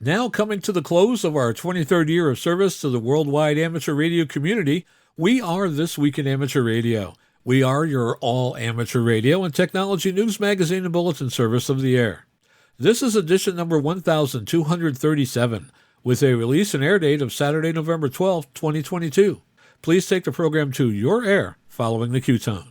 Now coming to the close of our 23rd year of service to the worldwide amateur radio community, we are This Week in Amateur Radio. We are your all-amateur radio and technology news magazine and bulletin service of the air. This is edition number 1237, with a release and air date of Saturday, November 12, 2022. Please take the program to your air following the Q-tone.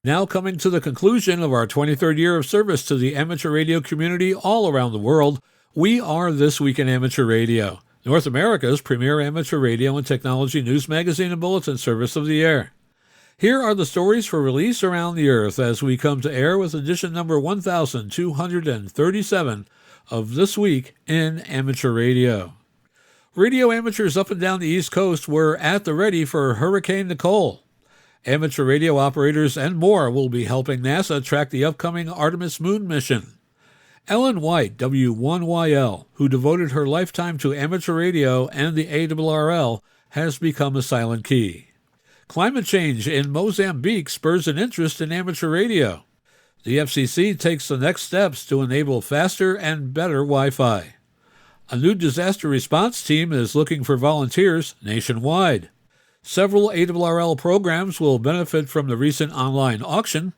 Now coming to the conclusion of our 23rd year of service to the amateur radio community all around the world, we are This Week in Amateur Radio, North America's premier amateur radio and technology news magazine and bulletin service of the air. Here are the stories for release around the earth as we come to air with edition number 1237 of This Week in Amateur Radio. Radio amateurs up and down the East Coast were at the ready for Hurricane Nicole. Amateur radio operators and more will be helping NASA track the upcoming Artemis moon mission. Ellen White, W1YL, who devoted her lifetime to amateur radio and the ARRL, has become a silent key. Climate change in Mozambique spurs an interest in amateur radio. The FCC takes the next steps to enable faster and better Wi-Fi. A new disaster response team is looking for volunteers nationwide. Several ARRL programs will benefit from the recent online auction.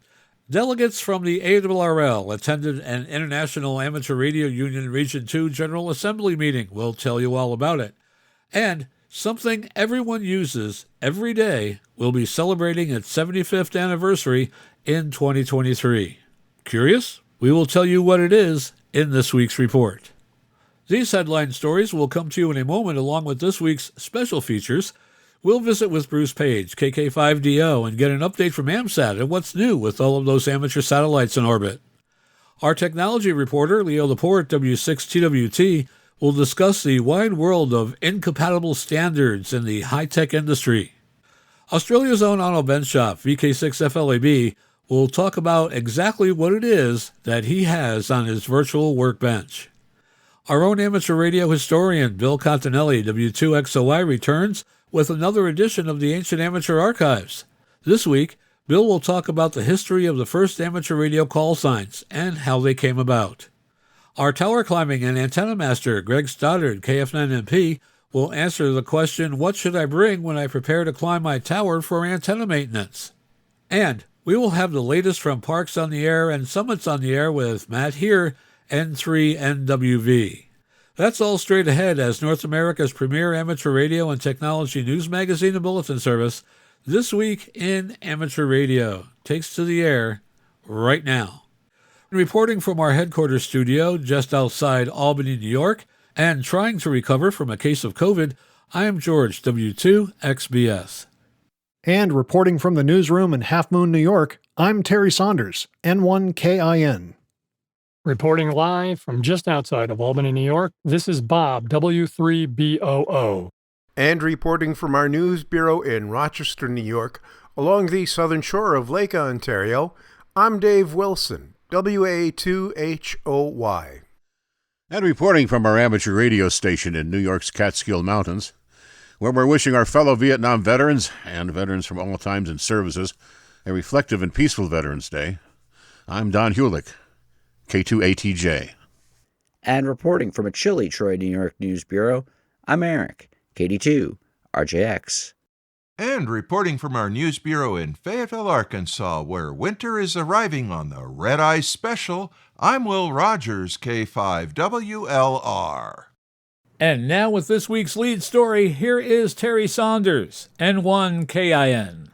Delegates from the ARRL attended an International Amateur Radio Union Region 2 General Assembly meeting. We'll tell you all about it. And something everyone uses every day will be celebrating its 75th anniversary in 2023. Curious? We will tell you what it is in this week's report. These headline stories will come to you in a moment along with this week's special features. We'll visit with Bruce Page, KK5DO, and get an update from AMSAT and what's new with all of those amateur satellites in orbit. Our technology reporter, Leo Laporte, W6TWT, will discuss the wide world of incompatible standards in the high-tech industry. Australia's own Onno Benschop, VK6FLAB, will talk about exactly what it is that he has on his virtual workbench. Our own amateur radio historian, Bill Continelli, W2XOI, returns with another edition of the Ancient Amateur Archives. This week, Bill will talk about the history of the first amateur radio call signs and how they came about. Our tower climbing and antenna master, Greg Stoddard, KF9MP, will answer the question, what should I bring when I prepare to climb my tower for antenna maintenance? And we will have the latest from Parks on the Air and Summits on the Air with Matt here, N3NWV. That's all straight ahead as North America's premier amateur radio and technology news magazine and bulletin service, This Week in Amateur Radio, takes to the air right now. Reporting from our headquarters studio just outside Albany, New York, and trying to recover from a case of COVID, I am George, W2XBS. And reporting from the newsroom in Half Moon, New York, I'm Terry Saunders, N1KIN. Reporting live from just outside of Albany, New York, this is Bob, W3BOO. And reporting from our news bureau in Rochester, New York, along the southern shore of Lake Ontario, I'm Dave Wilson, WA2HOY. And reporting from our amateur radio station in New York's Catskill Mountains, where we're wishing our fellow Vietnam veterans and veterans from all times and services a reflective and peaceful Veterans Day, I'm Don Hulick, K2ATJ. And reporting from a chilly Troy, New York News Bureau, I'm Eric, KD2, RJX. And reporting from our news bureau in Fayetteville, Arkansas, where winter is arriving on the Red Eye Special, I'm Will Rogers, K5WLR. And now with this week's lead story, here is Terry Saunders, N1KIN.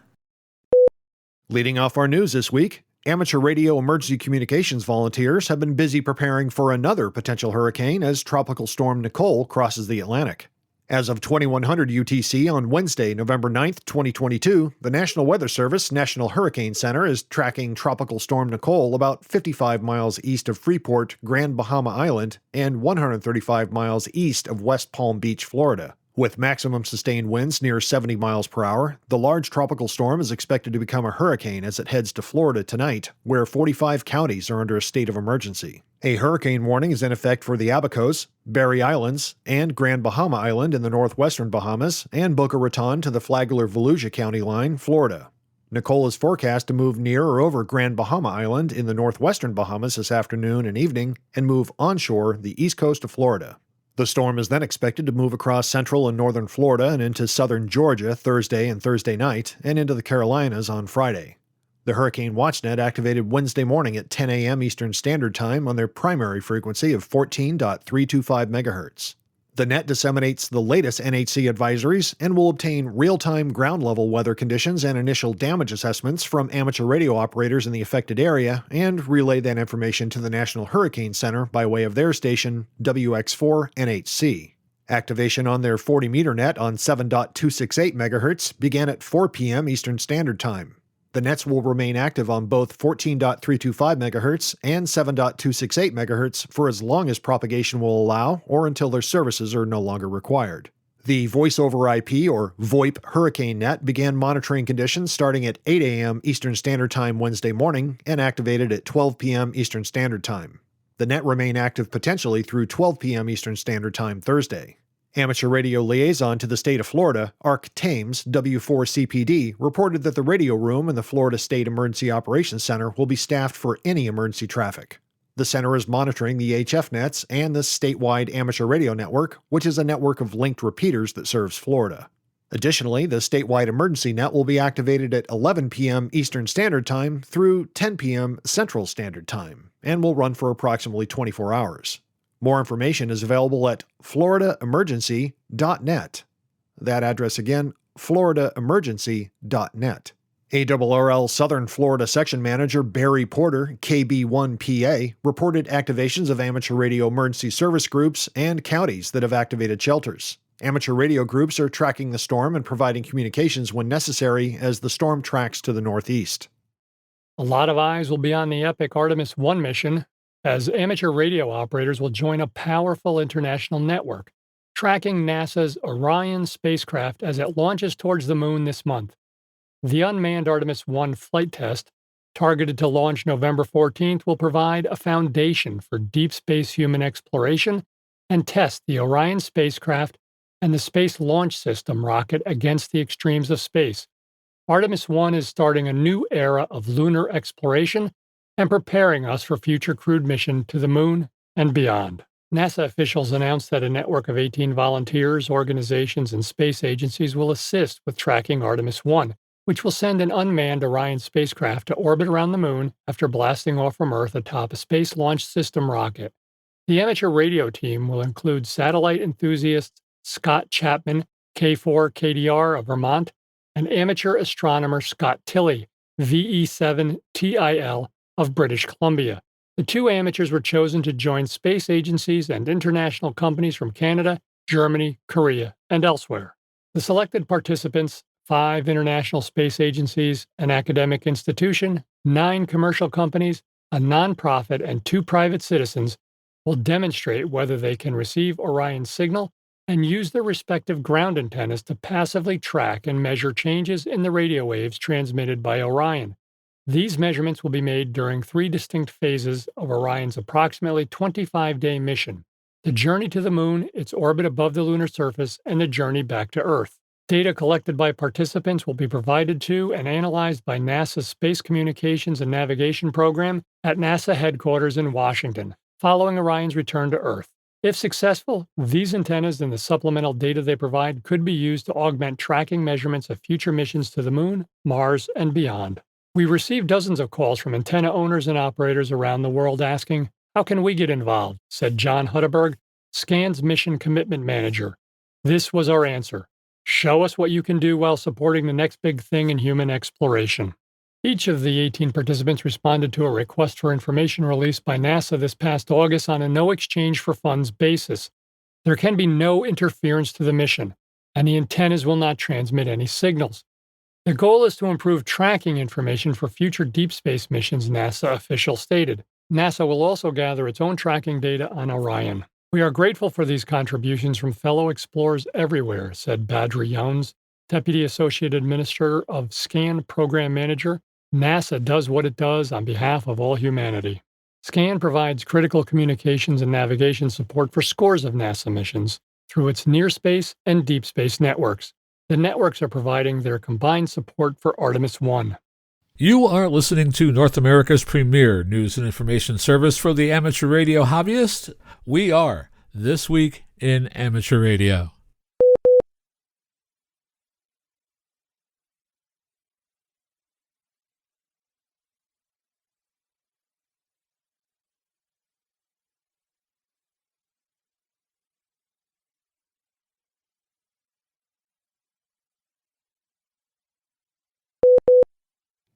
Leading off our news this week, amateur radio emergency communications volunteers have been busy preparing for another potential hurricane as Tropical Storm Nicole crosses the Atlantic. As of 2100 UTC on Wednesday, November 9th, 2022, the National Weather Service National Hurricane Center is tracking Tropical Storm Nicole about 55 miles east of Freeport, Grand Bahama Island, and 135 miles east of West Palm Beach, Florida. With maximum sustained winds near 70 miles per hour, the large tropical storm is expected to become a hurricane as it heads to Florida tonight, where 45 counties are under a state of emergency. A hurricane warning is in effect for the Abacos, Berry Islands, and Grand Bahama Island in the northwestern Bahamas, and Boca Raton to the Flagler-Volusia County line, Florida. Nicole is forecast to move near or over Grand Bahama Island in the northwestern Bahamas this afternoon and evening and move onshore the east coast of Florida. The storm is then expected to move across central and northern Florida and into southern Georgia Thursday and Thursday night and into the Carolinas on Friday. The Hurricane WatchNet activated Wednesday morning at 10 a.m. Eastern Standard Time on their primary frequency of 14.325 MHz. The net disseminates the latest NHC advisories and will obtain real-time ground-level weather conditions and initial damage assessments from amateur radio operators in the affected area and relay that information to the National Hurricane Center by way of their station, WX4 NHC. Activation on their 40-meter net on 7.268 MHz began at 4 p.m. Eastern Standard Time. The nets will remain active on both 14.325 MHz and 7.268 MHz for as long as propagation will allow or until their services are no longer required. The Voice over IP or VoIP Hurricane Net began monitoring conditions starting at 8 a.m. Eastern Standard Time Wednesday morning and activated at 12 p.m. Eastern Standard Time. The net remained active potentially through 12 p.m. Eastern Standard Time Thursday. Amateur radio liaison to the state of Florida, Ark Thames, W4CPD, reported that the radio room in the Florida State Emergency Operations Center will be staffed for any emergency traffic. The center is monitoring the HF nets and the statewide amateur radio network, which is a network of linked repeaters that serves Florida. Additionally, the statewide emergency net will be activated at 11 p.m. Eastern Standard Time through 10 p.m. Central Standard Time and will run for approximately 24 hours. More information is available at floridaemergency.net. That address again, floridaemergency.net. ARRL Southern Florida Section Manager Barry Porter, KB1PA, reported activations of amateur radio emergency service groups and counties that have activated shelters. Amateur radio groups are tracking the storm and providing communications when necessary as the storm tracks to the northeast. A lot of eyes will be on the epic Artemis 1 mission, as amateur radio operators will join a powerful international network, tracking NASA's Orion spacecraft as it launches towards the moon this month. The unmanned Artemis 1 flight test, targeted to launch November 14th, will provide a foundation for deep space human exploration and test the Orion spacecraft and the Space Launch System rocket against the extremes of space. Artemis 1 is starting a new era of lunar exploration and preparing us for future crewed mission to the moon and beyond. NASA officials announced that a network of 18 volunteers, organizations, and space agencies will assist with tracking Artemis 1, which will send an unmanned Orion spacecraft to orbit around the moon after blasting off from Earth atop a Space Launch System rocket. The amateur radio team will include satellite enthusiast Scott Chapman, K4KDR of Vermont, and amateur astronomer Scott Tilley, VE7TIL of British Columbia. The two amateurs were chosen to join space agencies and international companies from Canada, Germany, Korea, and elsewhere. The selected participants, 5 international space agencies, an academic institution, 9 commercial companies, a nonprofit, and 2 private citizens, will demonstrate whether they can receive Orion's signal and use their respective ground antennas to passively track and measure changes in the radio waves transmitted by Orion. These measurements will be made during 3 distinct phases of Orion's approximately 25-day mission: the journey to the moon, its orbit above the lunar surface, and the journey back to Earth. Data collected by participants will be provided to and analyzed by NASA's Space Communications and Navigation Program at NASA headquarters in Washington, following Orion's return to Earth. If successful, these antennas and the supplemental data they provide could be used to augment tracking measurements of future missions to the moon, Mars, and beyond. We received dozens of calls from antenna owners and operators around the world asking, "How can we get involved?" said John Hutteberg, SCAN's Mission Commitment Manager. This was our answer: show us what you can do while supporting the next big thing in human exploration. Each of the 18 participants responded to a request for information released by NASA this past August on a no exchange for funds basis. There can be no interference to the mission, and the antennas will not transmit any signals. The goal is to improve tracking information for future deep space missions, NASA officials stated. NASA will also gather its own tracking data on Orion. "We are grateful for these contributions from fellow explorers everywhere," said Badri Younes, Deputy Associate Administrator of SCAN Program Manager. "NASA does what it does on behalf of all humanity." SCAN provides critical communications and navigation support for scores of NASA missions through its near space and deep space networks. The networks are providing their combined support for Artemis 1. You are listening to North America's premier news and information service for the amateur radio hobbyist. We are This Week in Amateur Radio.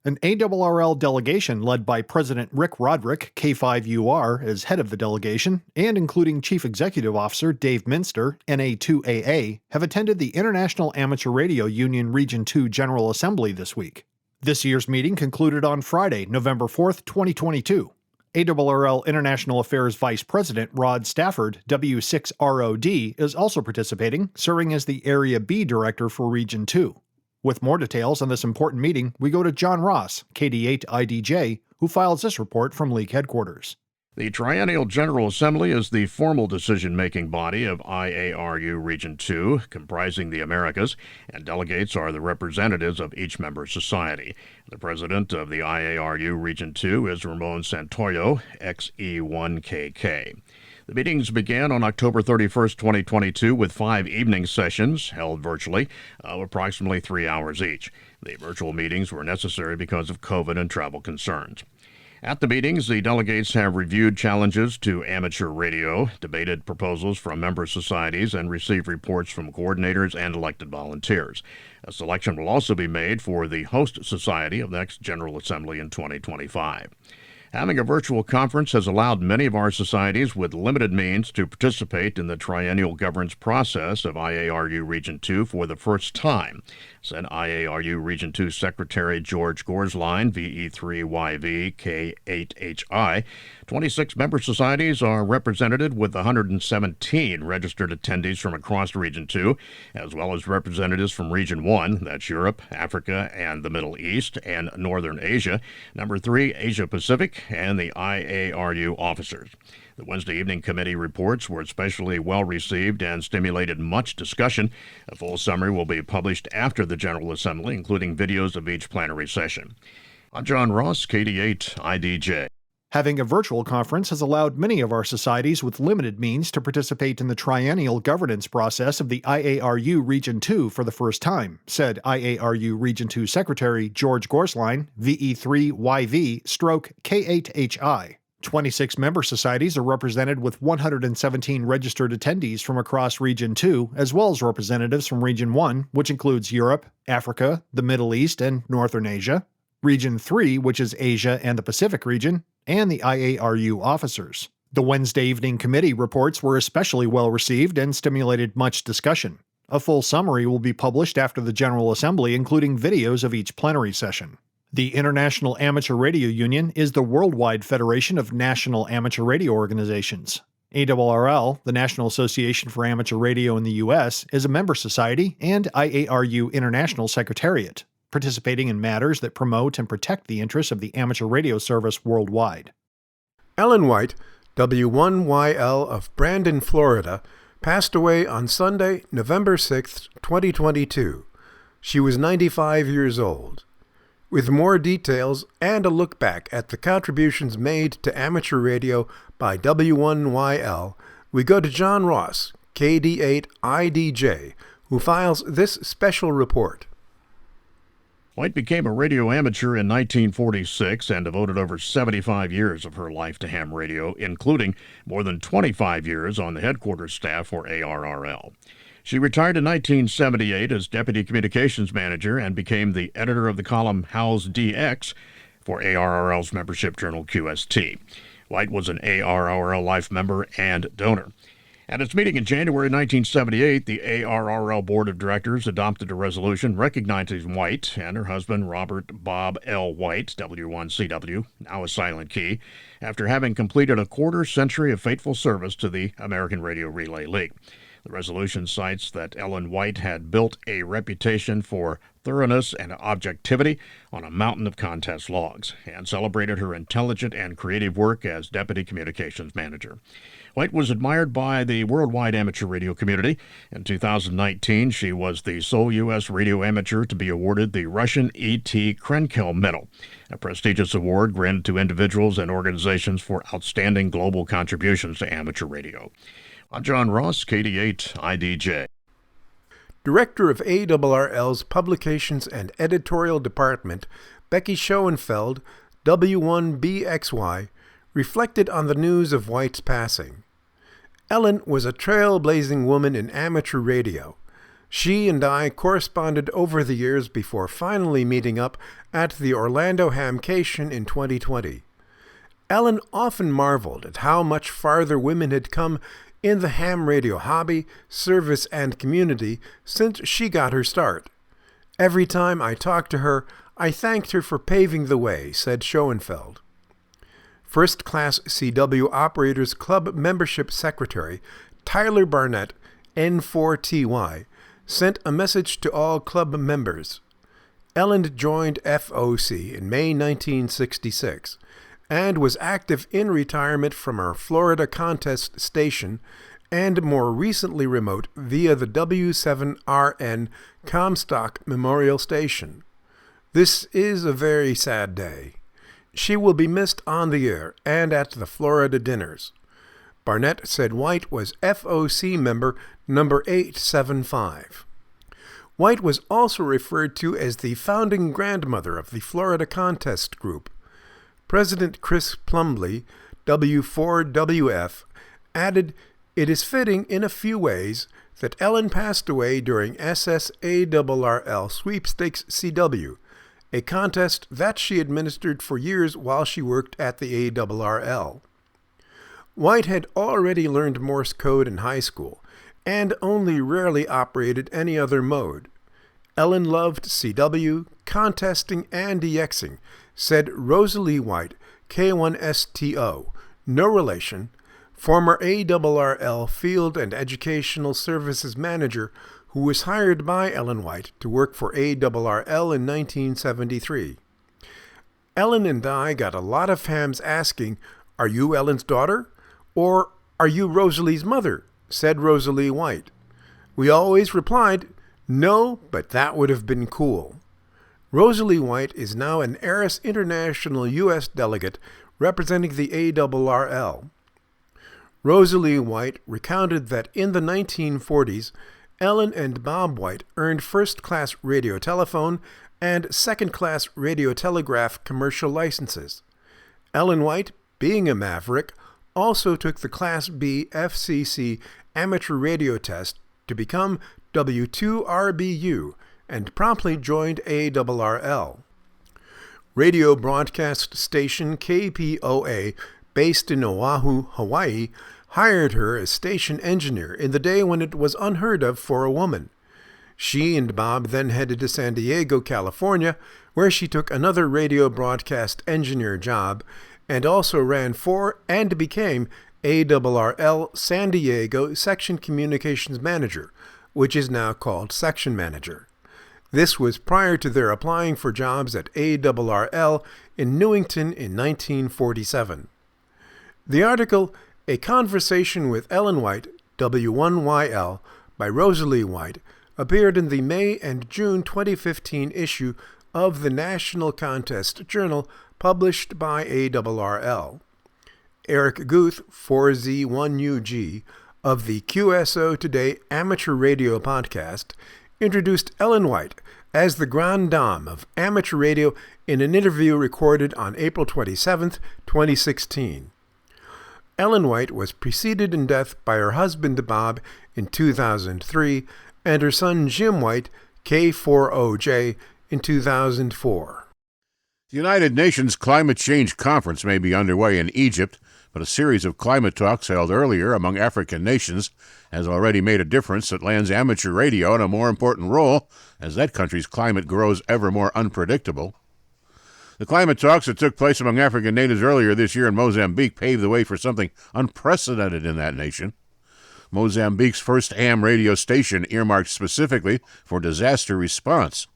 An ARRL delegation led by President Rick Roderick, K5UR, as head of the delegation, and including Chief Executive Officer Dave Minster, NA2AA, have attended the International Amateur Radio Union Region 2 General Assembly this week. This year's meeting concluded on Friday, November 4th, 2022. ARRL International Affairs Vice President Rod Stafford, W6ROD, is also participating, serving as the Area B Director for Region 2. With more details on this important meeting, we go to John Ross, KD8IDJ, who files this report from League headquarters. The Triennial General Assembly is the formal decision-making body of IARU Region 2, comprising the Americas, and delegates are the representatives of each member society. The president of the IARU Region 2 is Ramon Santoyo, XE1KK. The meetings began on October 31st, 2022, with 5 evening sessions held virtually of approximately 3 hours each. The virtual meetings were necessary because of COVID and travel concerns. At the meetings, the delegates have reviewed challenges to amateur radio, debated proposals from member societies, and received reports from coordinators and elected volunteers. A selection will also be made for the host society of the next General Assembly in 2025. Having a virtual conference has allowed many of our societies with limited means to participate in the triennial governance process of IARU Region 2 for the first time, said IARU Region 2 Secretary George Gorsline, VE3YVK8HI. 26 member societies are represented with 117 registered attendees from across Region 2, as well as representatives from Region 1, that's Europe, Africa, and the Middle East, and Northern Asia. Number 3, Asia Pacific, and the IARU officers. The Wednesday evening committee reports were especially well received and stimulated much discussion. A full summary will be published after the General Assembly, including videos of each plenary session. I'm John Ross, KD8IDJ. Having a virtual conference has allowed many of our societies with limited means to participate in the triennial governance process of the IARU Region 2 for the first time, said IARU Region 2 Secretary George Gorsline, VE3YV/K8HI. 26 member societies are represented with 117 registered attendees from across Region 2, as well as representatives from Region 1, which includes Europe, Africa, the Middle East, and Northern Asia, Region 3, which is Asia and the Pacific region, and the IARU officers. The Wednesday evening committee reports were especially well received and stimulated much discussion. A full summary will be published after the General Assembly, including videos of each plenary session. The International Amateur Radio Union is the worldwide federation of national amateur radio organizations. ARRL, the National Association for Amateur Radio in the U.S., is a member society and IARU International Secretariat, participating in matters that promote and protect the interests of the amateur radio service worldwide. Ellen White, W1YL of Brandon, Florida, passed away on Sunday, November 6, 2022. She was 95 years old. With more details and a look back at the contributions made to amateur radio by W1YL, we go to John Ross, KD8IDJ, who files this special report. White became a radio amateur in 1946 and devoted over 75 years of her life to ham radio, including more than 25 years on the headquarters staff for ARRL. She retired in 1978 as Deputy Communications Manager and became the editor of the column How's DX for ARRL's membership journal QST. White was an ARRL Life member and donor. At its meeting in January 1978, the ARRL Board of Directors adopted a resolution recognizing White and her husband, Robert Bob L. White, W1CW, now a silent key, after having completed a quarter century of faithful service to the American Radio Relay League. The resolution cites that Ellen White had built a reputation for thoroughness and objectivity on a mountain of contest logs and celebrated her intelligent and creative work as Deputy Communications Manager. White was admired by the worldwide amateur radio community. In 2019, she was the sole U.S. radio amateur to be awarded the Russian E.T. Krenkel Medal, a prestigious award granted to individuals and organizations for outstanding global contributions to amateur radio. I'm John Ross, KD8 IDJ. Director of ARRL's Publications and Editorial Department, Becky Schoenfeld, W1BXY, reflected on the news of White's passing. Ellen was a trailblazing woman in amateur radio. She and I corresponded over the years before finally meeting up at the Orlando Hamcation in 2020. Ellen often marveled at how much farther women had come in the ham radio hobby, service, and community since she got her start. Every time I talked to her, I thanked her for paving the way, said Schoenfeld. First Class CW Operators Club Membership Secretary Tyler Barnett, N4TY, sent a message to all club members. Ellen joined FOC in May 1966 and was active in retirement from her Florida contest station and more recently remote via the W7RN Comstock Memorial Station. This is a very sad day. She will be missed on the air and at the Florida dinners. Barnett said White was FOC member number 875. White was also referred to as the founding grandmother of the Florida Contest Group. President Chris Plumley, W4WF, added, "It is fitting in a few ways that Ellen passed away during SSARRL Sweepstakes CW, a contest that she administered for years while she worked at the ARRL. White had already learned Morse code in high school and only rarely operated any other mode. Ellen loved CW, contesting, and DXing, said Rosalie White, K1STO, no relation, former ARRL Field and Educational Services Manager who was hired by Ellen White to work for ARRL in 1973. Ellen and I got a lot of hams asking, "Are you Ellen's daughter?" or "Are you Rosalie's mother?" said Rosalie White. We always replied, "No, but that would have been cool." Rosalie White is now an ARIS International U.S. delegate representing the ARRL. Rosalie White recounted that in the 1940s, Ellen and Bob White earned first-class radio telephone and second-class radio telegraph commercial licenses. Ellen White, being a maverick, also took the Class B FCC amateur radio test to become W2RBU and promptly joined ARRL. Radio broadcast station KPOA, based in Oahu, Hawaii, hired her as station engineer in the day when it was unheard of for a woman. She and Bob then headed to San Diego, California, where she took another radio broadcast engineer job and also ran for and became ARRL San Diego Section Communications Manager, which is now called Section Manager. This was prior to their applying for jobs at ARRL in Newington in 1947. The article, A Conversation with Ellen White, W1YL, by Rosalie White, appeared in the May and June 2015 issue of the National Contest Journal, published by ARRL. Eric Guth, 4Z1UG, of the QSO Today Amateur Radio Podcast, introduced Ellen White as the grande dame of amateur radio in an interview recorded on April 27, 2016. Ellen White was preceded in death by her husband Bob in 2003 and her son Jim White, K4OJ, in 2004. The United Nations Climate Change Conference may be underway in Egypt, but a series of climate talks held earlier among African nations has already made a difference that lands amateur radio in a more important role as that country's climate grows ever more unpredictable. The climate talks that took place among African natives earlier this year in Mozambique paved the way for something unprecedented in that nation. Mozambique's first ham radio station earmarked specifically for disaster response.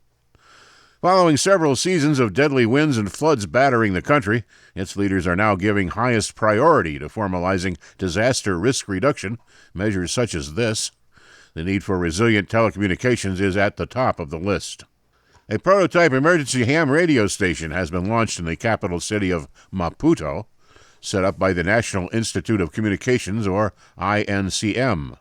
Following several seasons of deadly winds and floods battering the country, its leaders are now giving highest priority to formalizing disaster risk reduction, measures such as this. The need for resilient telecommunications is at the top of the list. A prototype emergency ham radio station has been launched in the capital city of Maputo, set up by the National Institute of Communications, or INCM.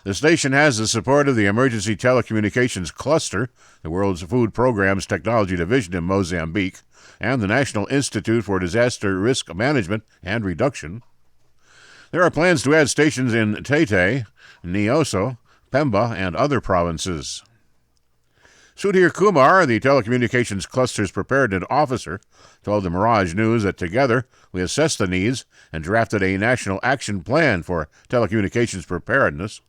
The station has the support of the Emergency Telecommunications Cluster, the World Food Programme's technology division in Mozambique, and the National Institute for Disaster Risk Management and Reduction. There are plans to add stations in Tete, Nioso, Pemba, and other provinces. Sudhir Kumar, the Telecommunications Cluster's preparedness officer, told the Mirage News that together we assessed the needs and drafted a national action plan for telecommunications preparedness.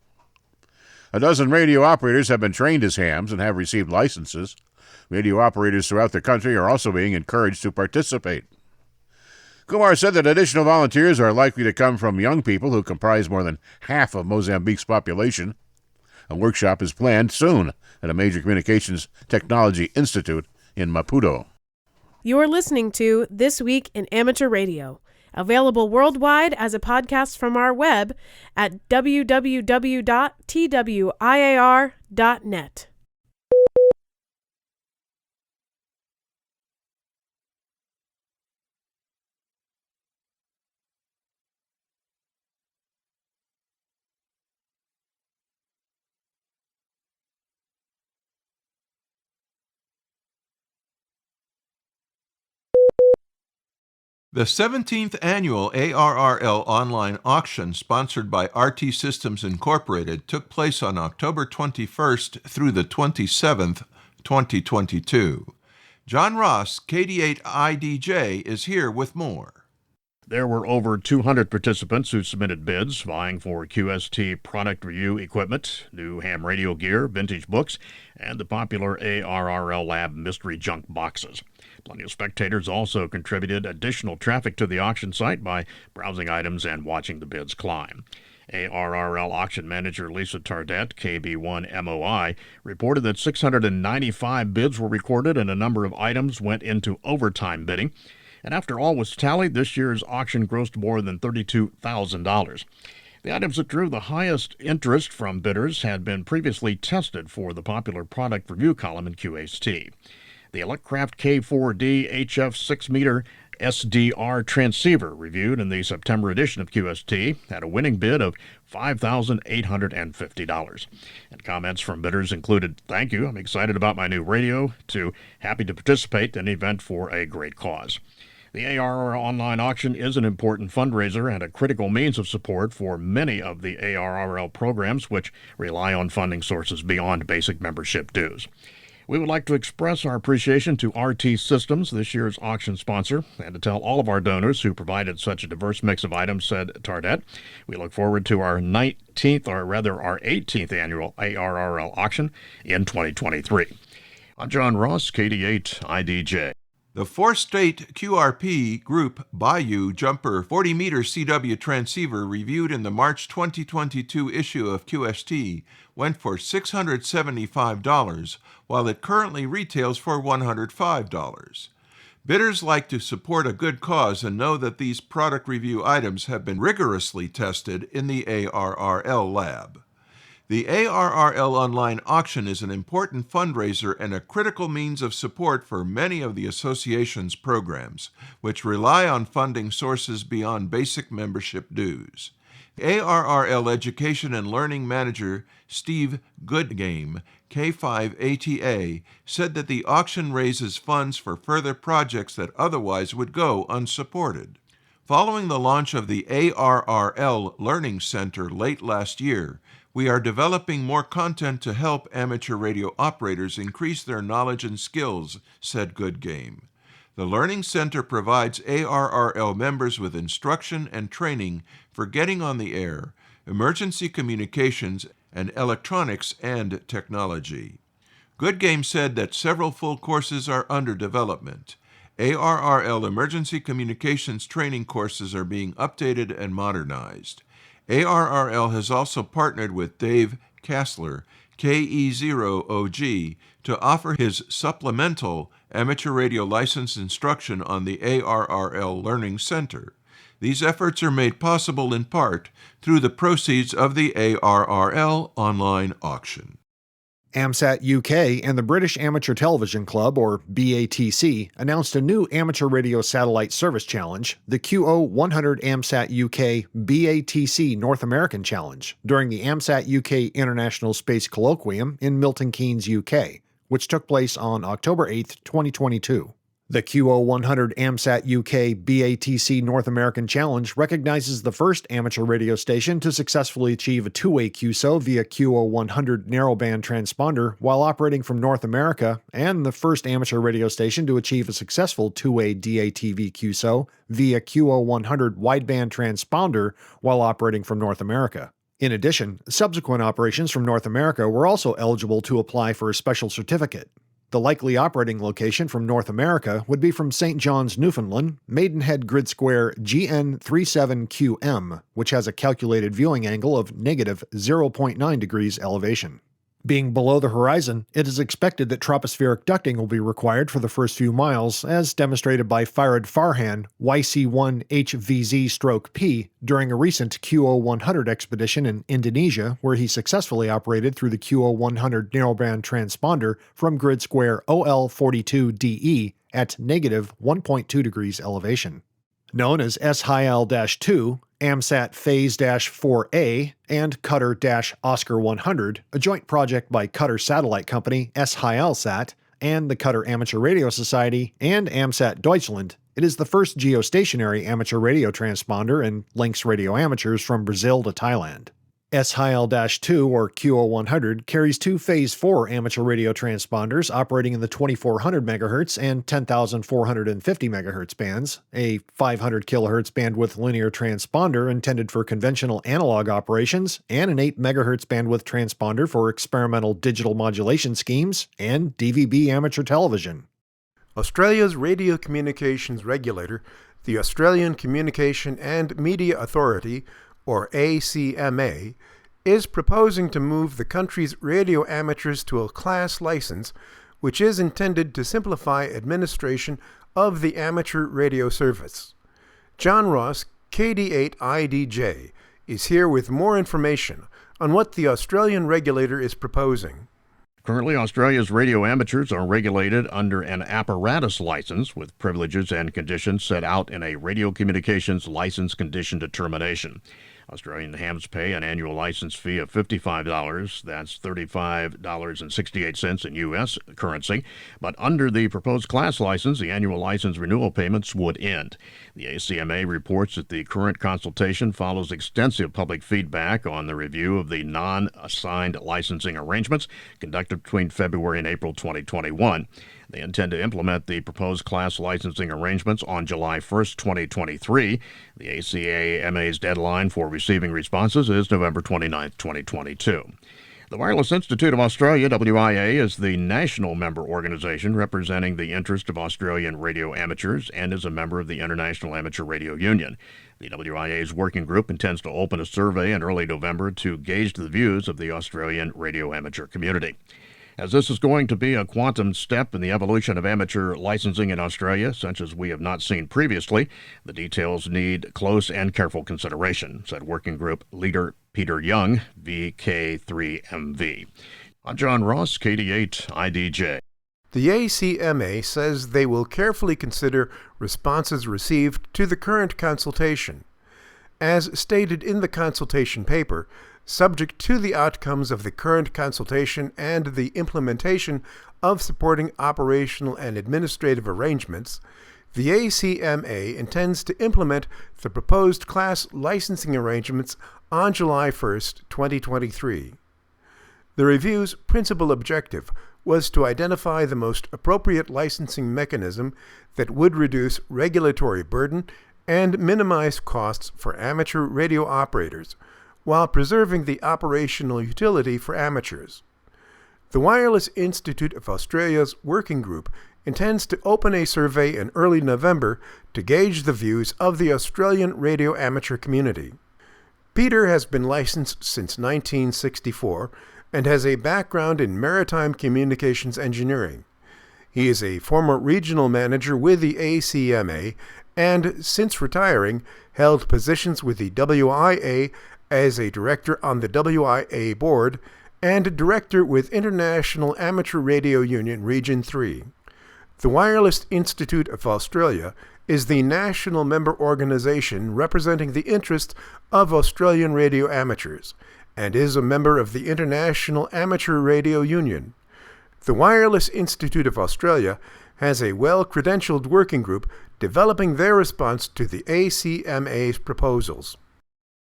A dozen radio operators have been trained as hams and have received licenses. Radio operators throughout the country are also being encouraged to participate. Kumar said that additional volunteers are likely to come from young people who comprise more than half of Mozambique's population. A workshop is planned soon at a major communications technology institute in Maputo. You're listening to This Week in Amateur Radio, available worldwide as a podcast from our web at www.twiar.net. The 17th annual ARRL online auction, sponsored by RT Systems Incorporated, took place on October 21st through the 27th, 2022. John Ross, KD8IDJ, is here with more. There were over 200 participants who submitted bids vying for QST product review equipment, new ham radio gear, vintage books, and the popular ARRL Lab mystery junk boxes. Plenty of spectators also contributed additional traffic to the auction site by browsing items and watching the bids climb. ARRL auction manager Lisa Tardet, KB1MOI, reported that 695 bids were recorded and a number of items went into overtime bidding. And after all was tallied, this year's auction grossed more than $32,000. The items that drew the highest interest from bidders had been previously tested for the popular product review column in QST. The Electcraft K4D HF 6-meter SDR transceiver, reviewed in the September edition of QST, had a winning bid of $5,850. And comments from bidders included, "Thank you, I'm excited about my new radio," to "happy to participate in an event for a great cause." The ARRL online auction is an important fundraiser and a critical means of support for many of the ARRL programs which rely on funding sources beyond basic membership dues. We would like to express our appreciation to RT Systems, this year's auction sponsor, and to tell all of our donors who provided such a diverse mix of items, said Tardet. We look forward to our 18th annual ARRL auction in 2023. I'm John Ross, KD8IDJ. The four-state QRP Group Bayou Jumper 40-meter CW transceiver reviewed in the March 2022 issue of QST went for $675, while it currently retails for $105. Bidders like to support a good cause and know that these product review items have been rigorously tested in the ARRL lab. The ARRL online auction is an important fundraiser and a critical means of support for many of the association's programs, which rely on funding sources beyond basic membership dues. ARRL Education and Learning Manager Steve Goodgame, K5ATA, said that the auction raises funds for further projects that otherwise would go unsupported. Following the launch of the ARRL Learning Center late last year, we are developing more content to help amateur radio operators increase their knowledge and skills, said Goodgame. The Learning Center provides ARRL members with instruction and training for getting on the air, emergency communications, and electronics and technology. Goodgame said that several full courses are under development. ARRL emergency communications training courses are being updated and modernized. ARRL has also partnered with Dave Kassler, KE0OG, to offer his supplemental amateur radio license instruction on the ARRL Learning Center. These efforts are made possible in part through the proceeds of the ARRL online auction. AMSAT-UK and the British Amateur Television Club, or BATC, announced a new amateur radio satellite service challenge, the QO100 AMSAT-UK BATC North American Challenge, during the AMSAT-UK International Space Colloquium in Milton Keynes, UK, which took place on October 8, 2022. The QO100 AMSAT-UK BATC North American Challenge recognizes the first amateur radio station to successfully achieve a two-way QSO via QO100 narrowband transponder while operating from North America, and the first amateur radio station to achieve a successful two-way DATV QSO via QO100 wideband transponder while operating from North America. In addition, subsequent operations from North America were also eligible to apply for a special certificate. The likely operating location from North America would be from St. John's, Newfoundland, Maidenhead Grid Square GN37QM, which has a calculated viewing angle of negative 0.9 degrees elevation. Being below the horizon, it is expected that tropospheric ducting will be required for the first few miles, as demonstrated by Farid Farhan, YC1HVZ-P, during a recent QO100 expedition in Indonesia, where he successfully operated through the QO100 narrowband transponder from grid square OL42DE at negative 1.2 degrees elevation. Known as SHIL-2, AMSAT Phase-4A, and Qatar-Oscar 100, a joint project by Qatar Satellite Company, SHIL-SAT, and the Qatar Amateur Radio Society, and AMSAT Deutschland, it is the first geostationary amateur radio transponder and links radio amateurs from Brazil to Thailand. SHIL-2, or QO100, carries two Phase 4 amateur radio transponders operating in the 2400 MHz and 10,450 MHz bands, a 500 kHz bandwidth linear transponder intended for conventional analog operations, and an 8 MHz bandwidth transponder for experimental digital modulation schemes, and DVB amateur television. Australia's radio communications regulator, the Australian Communication and Media Authority, or ACMA, is proposing to move the country's radio amateurs to a class license, which is intended to simplify administration of the amateur radio service. John Ross, KD8IDJ, is here with more information on what the Australian regulator is proposing. Currently, Australia's radio amateurs are regulated under an apparatus license with privileges and conditions set out in a radio communications license condition determination. Australian hams pay an annual license fee of $55, that's $35.68 in U.S. currency, but under the proposed class license, the annual license renewal payments would end. The ACMA reports that the current consultation follows extensive public feedback on the review of the non-assigned licensing arrangements conducted between February and April 2021. They intend to implement the proposed class licensing arrangements on July 1st, 2023. The ACMA's deadline for receiving responses is November 29th, 2022. The Wireless Institute of Australia, WIA, is the national member organization representing the interest of Australian radio amateurs and is a member of the International Amateur Radio Union. The WIA's working group intends to open a survey in early November to gauge the views of the Australian radio amateur community. As this is going to be a quantum step in the evolution of amateur licensing in Australia, such as we have not seen previously, the details need close and careful consideration, said Working Group leader Peter Young, VK3MV. I'm John Ross, KD8IDJ. The ACMA says they will carefully consider responses received to the current consultation. As stated in the consultation paper, subject to the outcomes of the current consultation and the implementation of supporting operational and administrative arrangements, the ACMA intends to implement the proposed class licensing arrangements on July 1, 2023. The review's principal objective was to identify the most appropriate licensing mechanism that would reduce regulatory burden and minimize costs for amateur radio operators, while preserving the operational utility for amateurs. The Wireless Institute of Australia's working group intends to open a survey in early November to gauge the views of the Australian radio amateur community. Peter has been licensed since 1964 and has a background in maritime communications engineering. He is a former regional manager with the ACMA and, since retiring, held positions with the WIA as a director on the WIA board and director with International Amateur Radio Union Region 3. The Wireless Institute of Australia is the national member organization representing the interests of Australian radio amateurs and is a member of the International Amateur Radio Union. The Wireless Institute of Australia has a well-credentialed working group developing their response to the ACMA's proposals.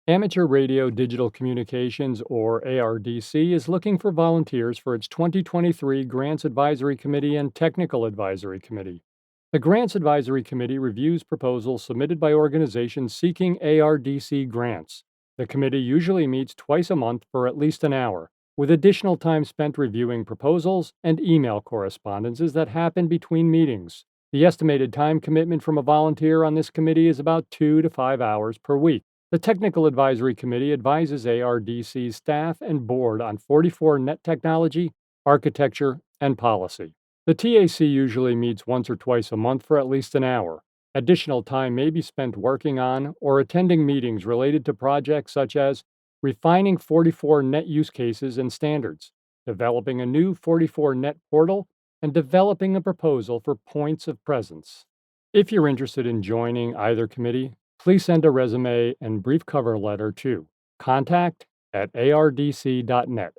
Amateur Radio Digital Communications, or ARDC, is looking for volunteers for its 2023 Grants Advisory Committee and Technical Advisory Committee. The Grants Advisory Committee reviews proposals submitted by organizations seeking ARDC grants. The committee usually meets twice a month for at least an hour, with additional time spent reviewing proposals and email correspondences that happen between meetings. The estimated time commitment from a volunteer on this committee is about 2 to 5 hours per week. The Technical Advisory Committee advises ARDC's staff and board on 44 net technology, architecture, and policy. The TAC usually meets once or twice a month for at least an hour. Additional time may be spent working on or attending meetings related to projects such as refining 44 net use cases and standards, developing a new 44 net portal, and developing a proposal for points of presence. If you're interested in joining either committee, please send a resume and brief cover letter to contact@ardc.net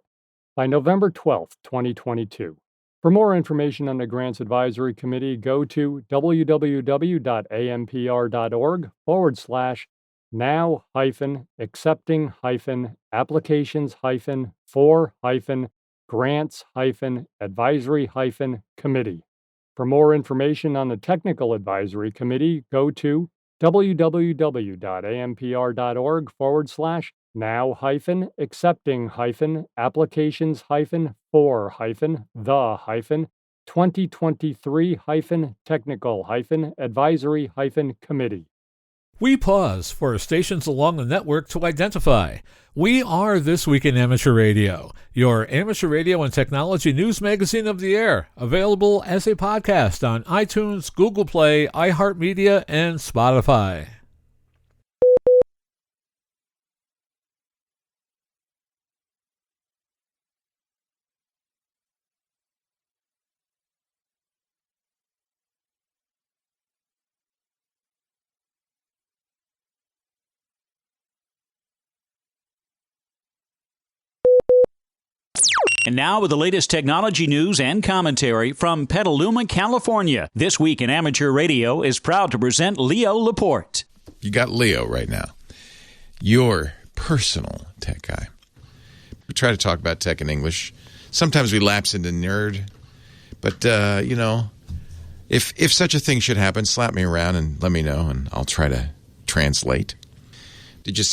by November 12, 2022. For more information on the Grants Advisory Committee, go to www.ampr.org/now-accepting-for-grants-advisory-committee. For more information on the Technical Advisory Committee, go to www.ampr.org/now-accepting-for-the-technical-advisory-committee. We pause for stations along the network to identify. We are This Week in Amateur Radio, your amateur radio and technology news magazine of the air, available as a podcast on iTunes, Google Play, iHeartMedia, and Spotify. And now with the latest technology news and commentary from Petaluma, California. This Week in Amateur Radio is proud to present Leo Laporte. You got Leo right now, your personal tech guy. We try to talk about tech in English. Sometimes we lapse into nerd. But, if such a thing should happen, slap me around and let me know, and I'll try to translate. Did you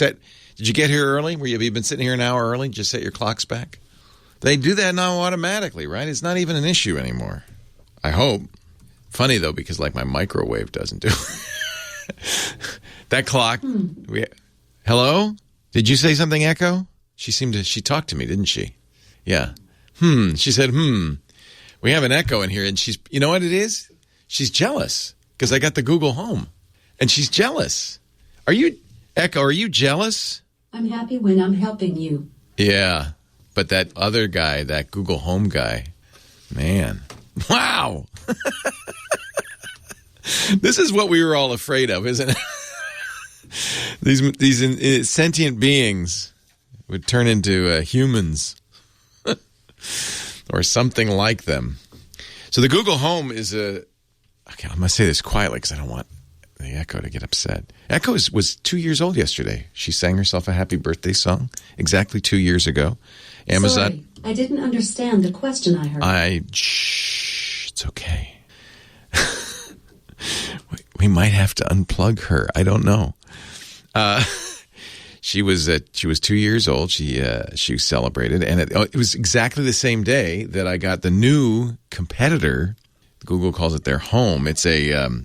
get here early? Have you been sitting here an hour early? Did you set your clocks back? They do that now automatically, right? It's not even an issue anymore. I hope. Funny, though, because my microwave doesn't do it. That clock. Hello? Did you say something, Echo? She talked to me, didn't she? Yeah. She said, We have an Echo in here, and she's, you know what it is? She's jealous because I got the Google Home, and she's jealous. Echo, are you jealous? I'm happy when I'm helping you. Yeah. But that other guy, that Google Home guy, man, wow. This is what we were all afraid of, isn't it? These sentient beings would turn into humans or something like them. So the Google Home is okay, I'm going to say this quietly because I don't want the Echo to get upset. Echo was 2 years old yesterday. She sang herself a happy birthday song exactly 2 years ago. Amazon. Sorry, I didn't understand the question I heard. It's okay. We might have to unplug her. I don't know. She was 2 years old. She celebrated, and it was exactly the same day that I got the new competitor. Google calls it their Home. It's a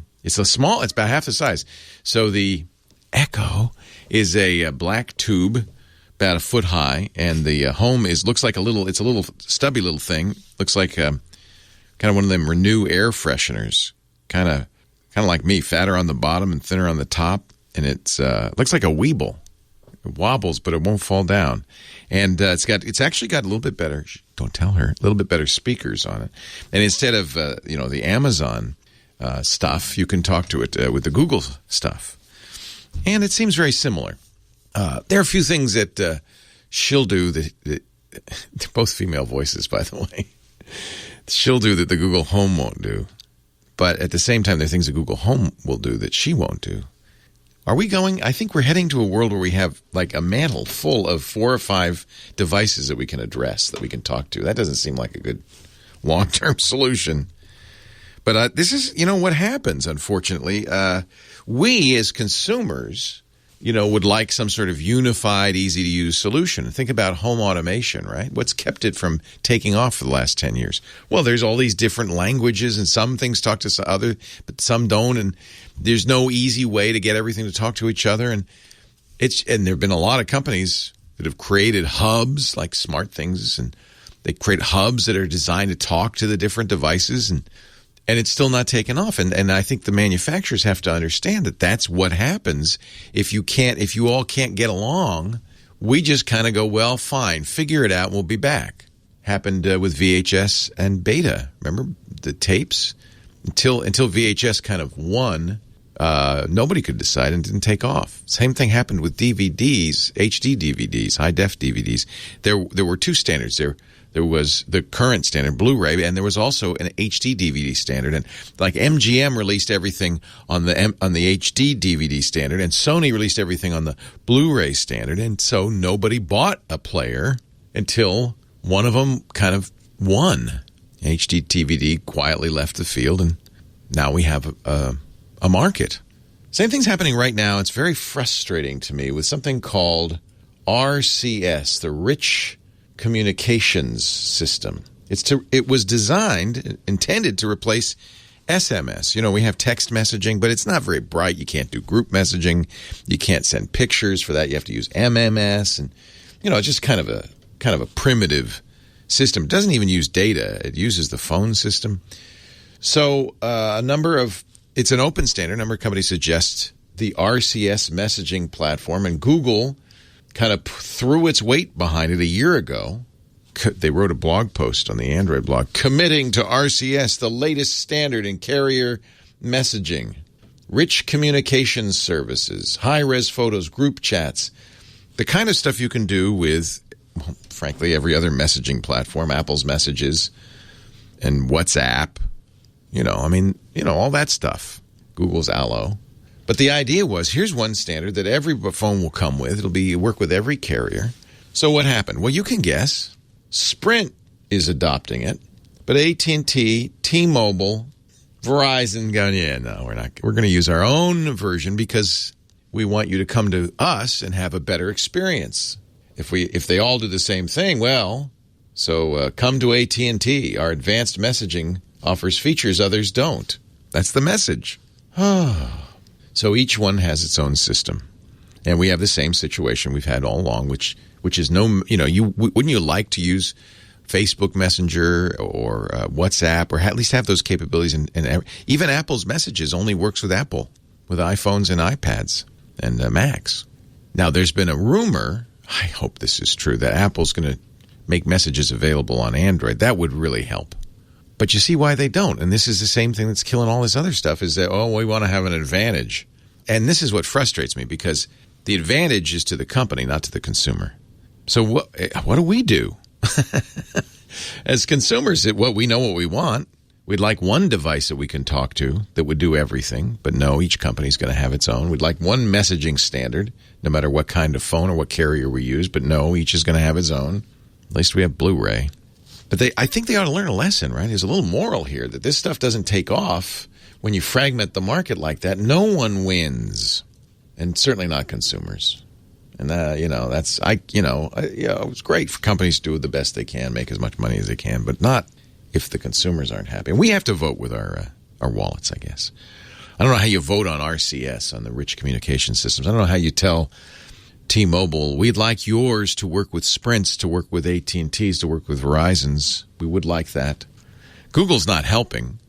small. It's about half the size. So the Echo is a black tube about a foot high, and the home looks like it's a little stubby little thing. Looks like kind of one of them Renew air fresheners, kind of like me, fatter on the bottom and thinner on the top, and it looks like a Weeble. It wobbles, but it won't fall down, and it's actually got a little bit better. Don't tell her. A little bit better speakers on it, and instead of the Amazon stuff, you can talk to it with the Google stuff, and it seems very similar. There are a few things that she'll do that they're both female voices, by the way. She'll do that the Google Home won't do, but at the same time, there are things that Google Home will do that she won't do. Are we going? I think we're heading to a world where we have like a mantle full of 4 or 5 devices that we can address, that we can talk to. That doesn't seem like a good long-term solution. But this is, what happens, unfortunately. We as consumers, would like some sort of unified, easy-to-use solution. Think about home automation, right? What's kept it from taking off for the last 10 years? Well, there's all these different languages, and some things talk to some other, but some don't, and there's no easy way to get everything to talk to each other. And there have been a lot of companies that have created hubs, like smart things, and they create hubs that are designed to talk to the different devices, and it's still not taken off. And I think the manufacturers have to understand that that's what happens if you all can't get along. We just kind of go, well, fine, figure it out, and we'll be back. Happened with VHS and Beta. Remember the tapes? Until VHS kind of won, nobody could decide and didn't take off. Same thing happened with DVDs, HD DVDs, high-def DVDs. There were 2 standards. There was the current standard, Blu-ray, and there was also an HD DVD standard. And like MGM released everything on the HD DVD standard, and Sony released everything on the Blu-ray standard. And so nobody bought a player until one of them kind of won. HD DVD quietly left the field, and now we have a market. Same thing's happening right now. It's very frustrating to me with something called RCS, the Rich Communications System. It was intended to replace SMS. We have text messaging, but it's not very bright. You can't do group messaging. You can't send pictures. For that, you have to use MMS, and it's just kind of a primitive system. It doesn't even use data. It uses the phone system. So it's an open standard. A number of companies suggest the RCS messaging platform, and Google kind of threw its weight behind it a year ago. They wrote a blog post on the Android blog, committing to RCS, the latest standard in carrier messaging, rich communications services, high-res photos, group chats, the kind of stuff you can do with, well, frankly, every other messaging platform, Apple's Messages and WhatsApp, all that stuff, Google's Allo. But the idea was, here's one standard that every phone will come with. It'll work with every carrier. So what happened? Well, you can guess. Sprint is adopting it, but AT&T, T-Mobile, Verizon going, yeah, no, we're not. We're going to use our own version because we want you to come to us and have a better experience. If they all do the same thing, come to AT&T. Our advanced messaging offers features others don't. That's the message. So each one has its own system. And we have the same situation we've had all along, which is wouldn't you like to use Facebook Messenger or WhatsApp, or at least have those capabilities? And even Apple's Messages only works with Apple, with iPhones and iPads and Macs. Now, there's been a rumor, I hope this is true, that Apple's going to make Messages available on Android. That would really help. But you see why they don't. And this is the same thing that's killing all this other stuff, is that, we want to have an advantage. And this is what frustrates me, because the advantage is to the company, not to the consumer. So what do we do? As consumers, we know what we want. We'd like one device that we can talk to that would do everything. But no, each company's going to have its own. We'd like one messaging standard, no matter what kind of phone or what carrier we use. But no, each is going to have its own. At least we have Blu-ray. But I think they ought to learn a lesson, right? There's a little moral here that this stuff doesn't take off when you fragment the market like that. No one wins, and certainly not consumers. And it's great for companies to do the best they can, make as much money as they can, but not if the consumers aren't happy. And we have to vote with our wallets, I guess. I don't know how you vote on RCS, on the rich communication systems. I don't know how you tell T-Mobile, we'd like yours to work with Sprint's, to work with AT&T's, to work with Verizon's. We would like that. Google's not helping.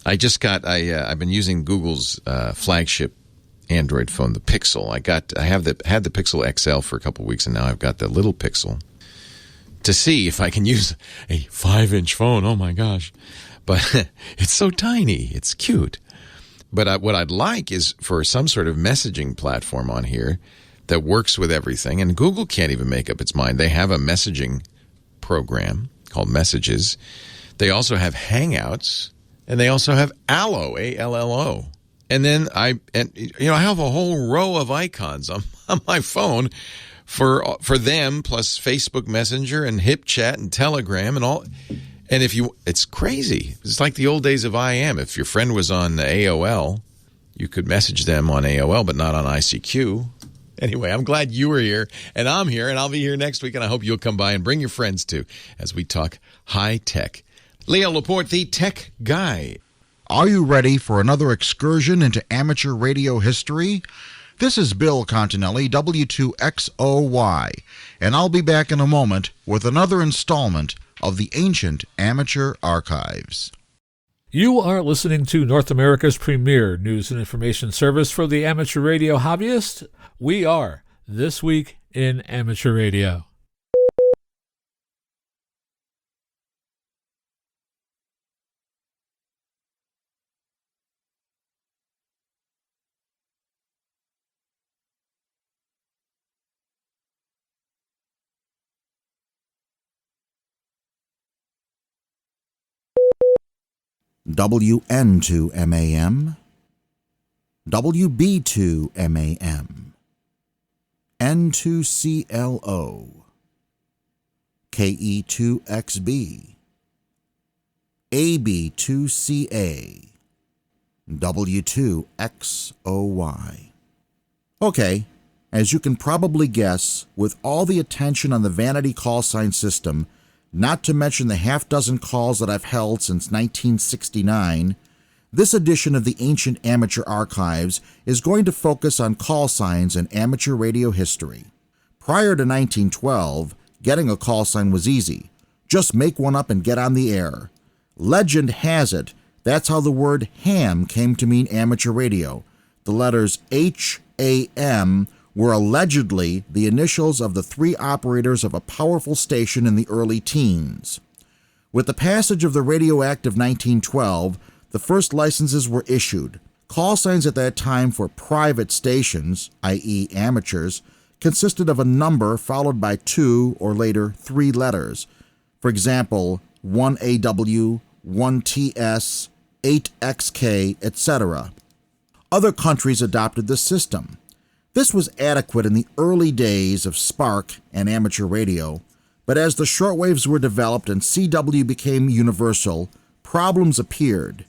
I've been using Google's flagship Android phone, the Pixel. I had the Pixel XL for a couple of weeks, and now I've got the little Pixel to see if I can use a 5-inch phone. Oh my gosh. But it's so tiny. It's cute. But what I'd like is for some sort of messaging platform on here that works with everything. And Google can't even make up its mind. They have a messaging program called Messages. They also have Hangouts, and they also have Allo, A-L-L-O. And then I have a whole row of icons on my phone for them, plus Facebook Messenger and HipChat and Telegram and all. And it's crazy. It's like the old days of IM. If your friend was on AOL, you could message them on AOL, but not on ICQ. Anyway, I'm glad you were here, and I'm here, and I'll be here next week, and I hope you'll come by and bring your friends too as we talk high tech. Leo Laporte, the tech guy. Are you ready for another excursion into amateur radio history? This is Bill Continelli, W2XOY, and I'll be back in a moment with another installment of the Ancient Amateur Archives. You are listening to North America's premier news and information service for the amateur radio hobbyist. We are This Week in Amateur Radio. WN2MAM, WB2MAM, N2CLO, KE2XB, AB2CA, W2XOY. Okay, as you can probably guess, with all the attention on the vanity call sign system, not to mention the half-dozen calls that I've held since 1969, this edition of the Ancient Amateur Archives is going to focus on call signs and amateur radio history. Prior to 1912, getting a call sign was easy. Just make one up and get on the air. Legend has it that's how the word ham came to mean amateur radio. The letters H-A-M were allegedly the initials of the 3 operators of a powerful station in the early teens. With the passage of the Radio Act of 1912, the first licenses were issued. Call signs at that time for private stations, i.e. amateurs, consisted of a number followed by 2 or later 3 letters. For example, 1AW, 1TS, 8XK, etc. Other countries adopted this system. This was adequate in the early days of Spark and amateur radio, but as the shortwaves were developed and CW became universal, problems appeared.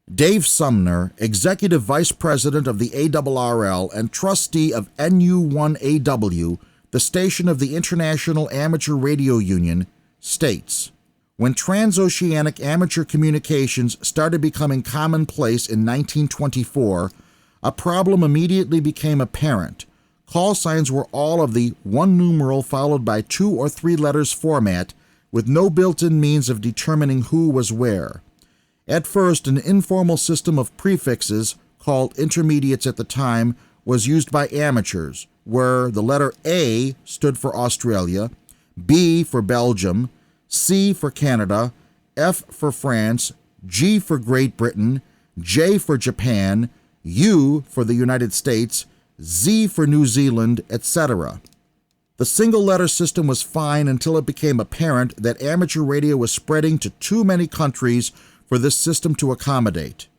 Dave Sumner, Executive Vice President of the ARRL and trustee of NU1AW, the station of the International Amateur Radio Union, states, "When transoceanic amateur communications started becoming commonplace in 1924, a problem immediately became apparent. Call signs were all of the 1 numeral followed by 2 or 3 letters format, with no built-in means of determining who was where. At first, an informal system of prefixes, called intermediates at the time, was used by amateurs, where the letter A stood for Australia, B for Belgium, C for Canada, F for France, G for Great Britain, J for Japan, U for the United States, Z for New Zealand, etc. The single-letter system was fine until it became apparent that amateur radio was spreading to too many countries for this system to accommodate.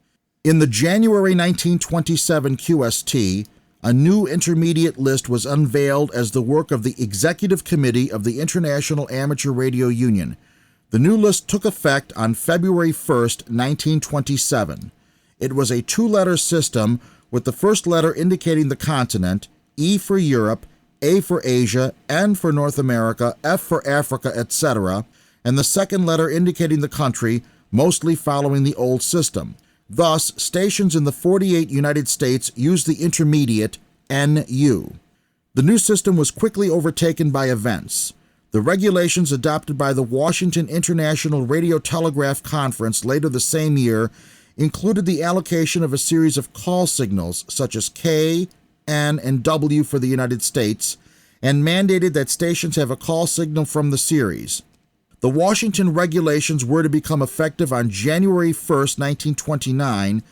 In the January 1927 QST, a new intermediate list was unveiled as the work of the Executive Committee of the International Amateur Radio Union. The new list took effect on February 1st, 1927. It was a 2-letter system with the first letter indicating the continent, E for Europe, A for Asia, N for North America, F for Africa, etc., and the second letter indicating the country, mostly following the old system. Thus, stations in the 48 United States use the intermediate NU. The new system was quickly overtaken by events. The regulations adopted by the Washington International Radio Telegraph Conference later the same year included the allocation of a series of call signals such as K, N, and W for the United States, and mandated that stations have a call signal from the series. The Washington regulations were to become effective on January 1, 1929,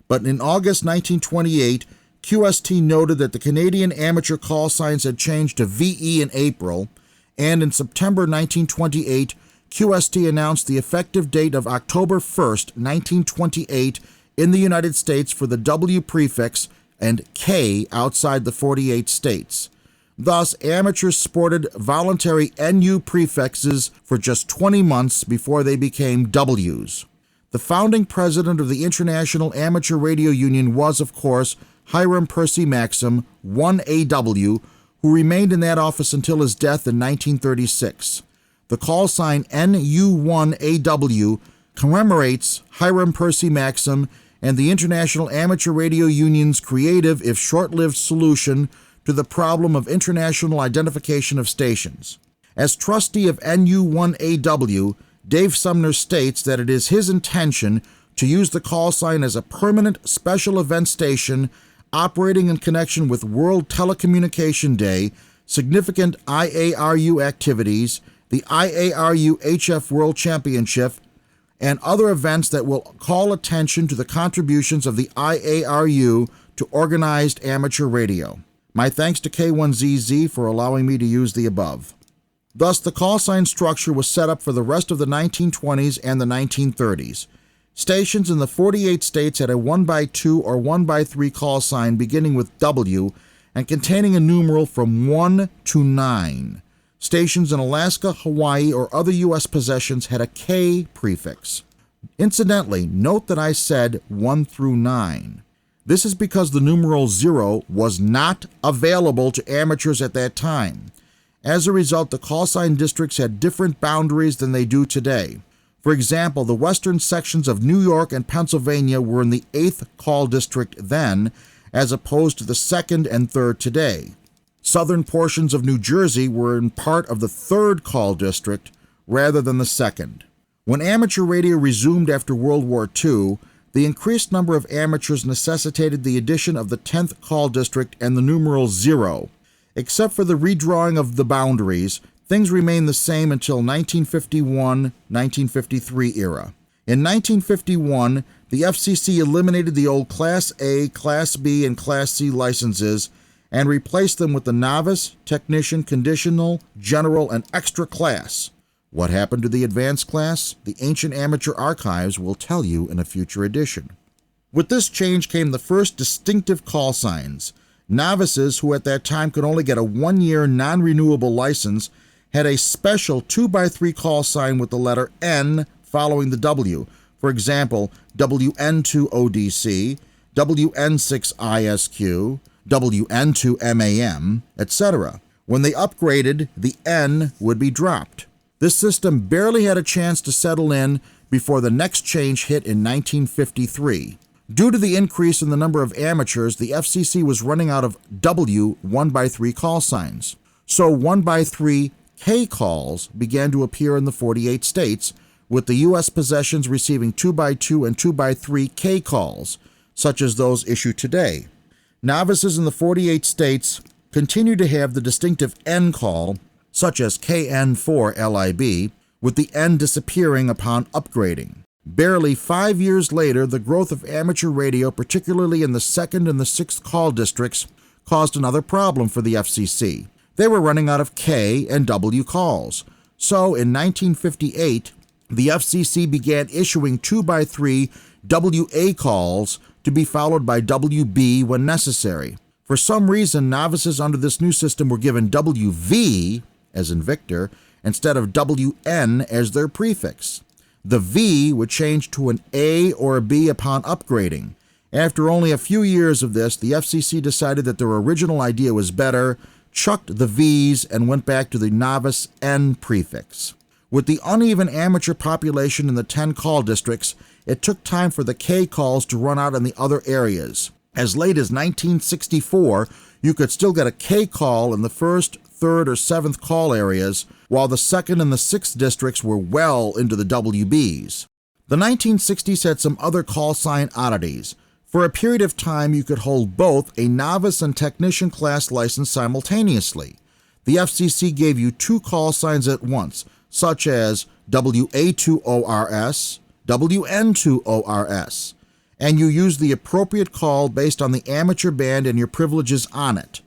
but in August 1928, QST noted that the Canadian amateur call signs had changed to VE in April, and in September 1928, QST announced the effective date of October 1, 1928 in the United States for the W prefix and K outside the 48 states. Thus, amateurs sported voluntary NU prefixes for just 20 months before they became Ws. The founding president of the International Amateur Radio Union was, of course, Hiram Percy Maxim, 1AW, who remained in that office until his death in 1936. The call sign NU1AW commemorates Hiram Percy Maxim and the International Amateur Radio Union's creative, if short-lived, solution to the problem of international identification of stations. As trustee of NU1AW, Dave Sumner states that it is his intention to use the call sign as a permanent special event station operating in connection with World Telecommunication Day, significant IARU activities, the IARU HF World Championship, and other events that will call attention to the contributions of the IARU to organized amateur radio. My thanks to K1ZZ for allowing me to use the above. Thus, the call sign structure was set up for the rest of the 1920s and the 1930s. Stations in the 48 states had a 1x2 or 1x3 call sign beginning with W and containing a numeral from 1 to 9. Stations in Alaska, Hawaii, or other U.S. possessions had a K prefix. Incidentally, note that I said 1 through 9. This is because the numeral 0 was not available to amateurs at that time. As a result, the call sign districts had different boundaries than they do today. For example, the western sections of New York and Pennsylvania were in the 8th call district then, as opposed to the 2nd and 3rd today. Southern portions of New Jersey were in part of the 3rd call district rather than the 2nd. When amateur radio resumed after World War II, the increased number of amateurs necessitated the addition of the 10th call district and the numeral 0. Except for the redrawing of the boundaries, things remained the same until 1951-1953 era. In 1951, the FCC eliminated the old Class A, Class B, and Class C licenses and replaced them with the novice, technician, conditional, general, and extra class. What happened to the advanced class? The Ancient Amateur Archives will tell you in a future edition. With this change came the first distinctive call signs. Novices, who at that time could only get a 1-year non-renewable license, had a special 2x3 call sign with the letter N following the W. For example, WN2ODC, WN6ISQ, WN2MAM, etc. When they upgraded, the N would be dropped. This system barely had a chance to settle in before the next change hit in 1953. Due to the increase in the number of amateurs, the FCC was running out of W 1x3 call signs. So 1x3 K calls began to appear in the 48 states, with the U.S. possessions receiving 2x2 and 2x3 K calls, such as those issued today. Novices in the 48 states continue to have the distinctive N call, such as KN4LIB, with the N disappearing upon upgrading. Barely 5 years later, the growth of amateur radio, particularly in the 2nd and the 6th call districts, caused another problem for the FCC. They were running out of K and W calls. So in 1958, the FCC began issuing 2x3 WA calls to be followed by WB when necessary. For some reason, novices under this new system were given WV, as in Victor, instead of WN as their prefix. The V would change to an A or a B upon upgrading. After only a few years of this, the FCC decided that their original idea was better, chucked the V's, and went back to the novice N prefix. With the uneven amateur population in the 10 call districts, it took time for the K calls to run out in the other areas. As late as 1964, you could still get a K call in the 1st, 3rd, or 7th call areas, while the 2nd and the 6th districts were well into the WBs. The 1960s had some other call sign oddities. For a period of time, you could hold both a novice and technician class license simultaneously. The FCC gave you 2 call signs at once, such as WA2ORS, WN2ORS, and you used the appropriate call based on the amateur band and your privileges on it.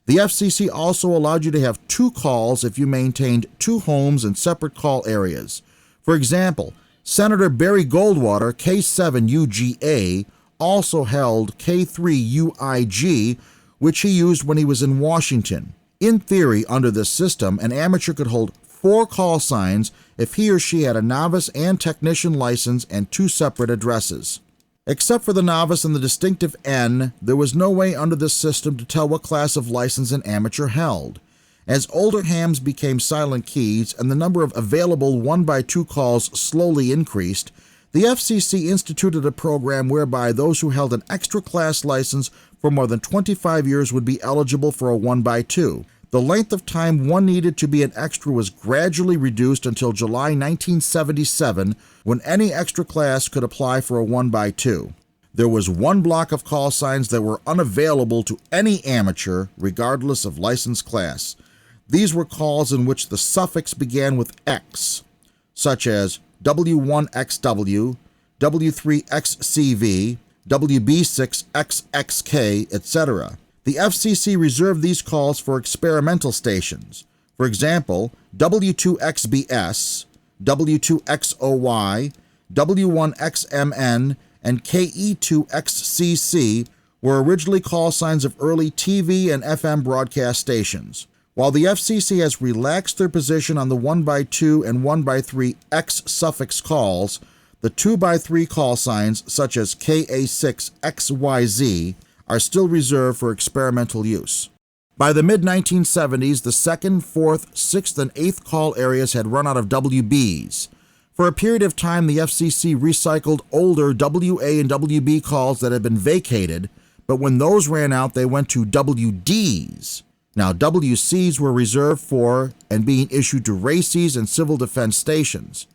The FCC also allowed you to have 2 calls if you maintained 2 homes in separate call areas. For example, Senator Barry Goldwater, K7UGA, also held K3UIG, which he used when he was in Washington. In theory, under this system, an amateur could hold 4 call signs if he or she had a novice and technician license and 2 separate addresses. Except for the novice and the distinctive N, there was no way under this system to tell what class of license an amateur held. As older hams became silent keys and the number of available 1x2 calls slowly increased, the FCC instituted a program whereby those who held an extra class license for more than 25 years would be eligible for a 1x2. The length of time one needed to be an extra was gradually reduced until July 1977, when any extra class could apply for a 1x2. There was 1 block of call signs that were unavailable to any amateur, regardless of license class. These were calls in which the suffix began with X, such as W1XW, W3XCV, WB6XXK, etc. The FCC reserved these calls for experimental stations. For example, W2XBS, W2XOY, W1XMN, and KE2XCC were originally call signs of early TV and FM broadcast stations. While the FCC has relaxed their position on the 1x2 and 1x3 X suffix calls, the 2x3 call signs, such as KA6XYZ, are still reserved for experimental use. By the mid-1970s, the 2nd, 4th, 6th, and 8th call areas had run out of WBs. For a period of time, the FCC recycled older WA and WB calls that had been vacated, but when those ran out, they went to WDs. Now, WCs were reserved for and being issued to RACES and civil defense stations.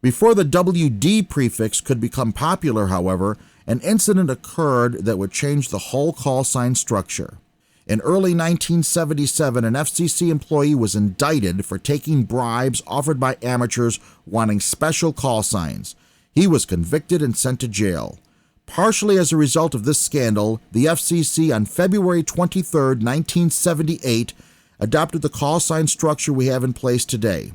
Before the WD prefix could become popular, however, an incident occurred that would change the whole call sign structure. In early 1977, an FCC employee was indicted for taking bribes offered by amateurs wanting special call signs. He was convicted and sent to jail. Partially as a result of this scandal, the FCC on February 23, 1978, adopted the call sign structure we have in place today.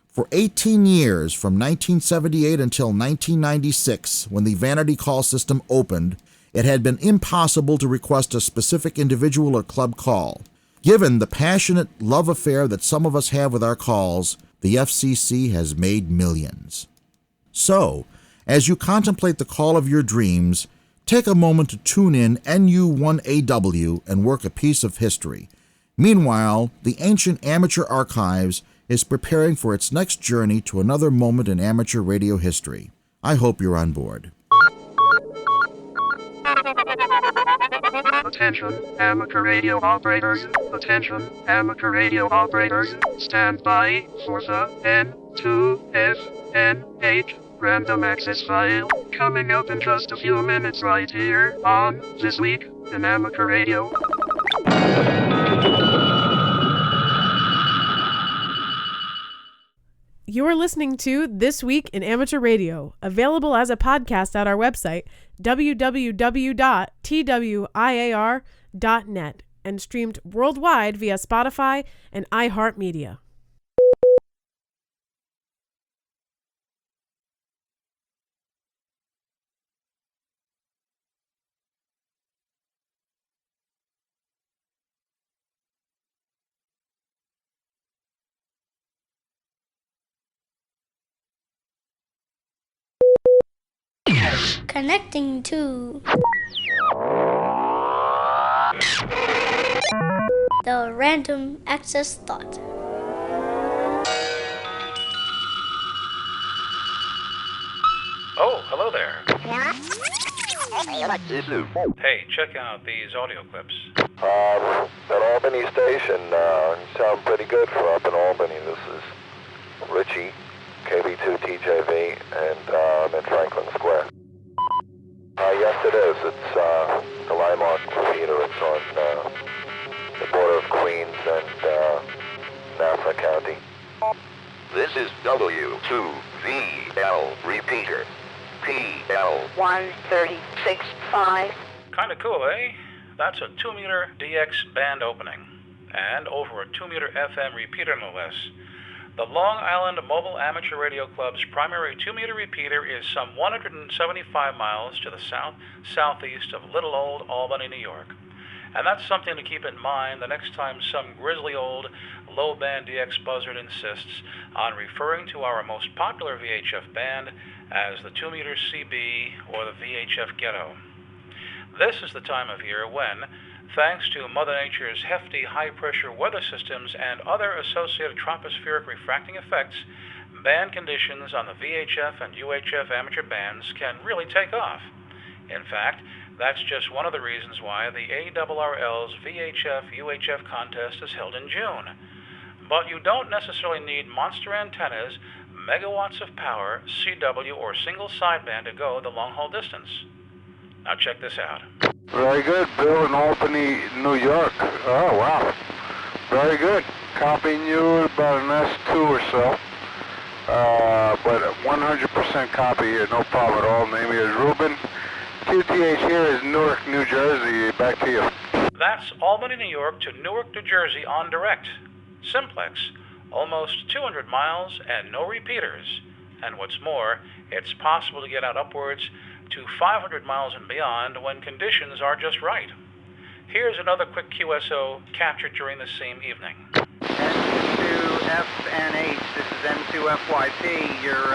For 18 years, from 1978 until 1996, when the vanity call system opened, it had been impossible to request a specific individual or club call. Given the passionate love affair that some of us have with our calls, the FCC has made millions. So, as you contemplate the call of your dreams, take a moment to tune in NU1AW and work a piece of history. Meanwhile, the ancient Amateur Archives is preparing for its next journey to another moment in amateur radio history. I hope you're on board. Attention, amateur radio operators. Attention, amateur radio operators. Stand by for the N2FNH random access file coming up in just a few minutes right here on This Week in Amateur Radio. You're listening to This Week in Amateur Radio, available as a podcast at our website, www.twiar.net, and streamed worldwide via Spotify and iHeartMedia. Connecting to the random access thought. Oh, hello there. Hey, check out these audio clips. That Albany station sound pretty good for up in Albany. This is Richie, KB2TJV, and I'm in Franklin Square. Yes, it is. It's the Limemark repeater. It's on the border of Queens and Nassau County. This is W2VL repeater. PL 136.5. Kinda cool, eh? That's a 2-meter DX band opening, and over a 2-meter FM repeater no less. The Long Island Mobile Amateur Radio Club's primary 2-meter repeater is some 175 miles to the southeast of little old Albany, New York. And that's something to keep in mind the next time some grizzly old low-band DX buzzard insists on referring to our most popular VHF band as the 2-meter CB or the VHF Ghetto. This is the time of year when, thanks to Mother Nature's hefty high-pressure weather systems and other associated tropospheric refracting effects, band conditions on the VHF and UHF amateur bands can really take off. In fact, that's just one of the reasons why the ARRL's VHF-UHF contest is held in June. But you don't necessarily need monster antennas, megawatts of power, CW, or single sideband to go the long-haul distance. Now check this out. Very good. Bill in Albany, New York. Oh, wow. Very good. Copying you about an S2 or so. But 100% copy here, no problem at all. Name is Ruben. QTH here is Newark, New Jersey. Back to you. That's Albany, New York to Newark, New Jersey on direct. Simplex, almost 200 miles and no repeaters. And what's more, it's possible to get out upwards to 500 miles and beyond when conditions are just right. Here's another quick QSO captured during the same evening. N2FNH, this is N2FYP. You're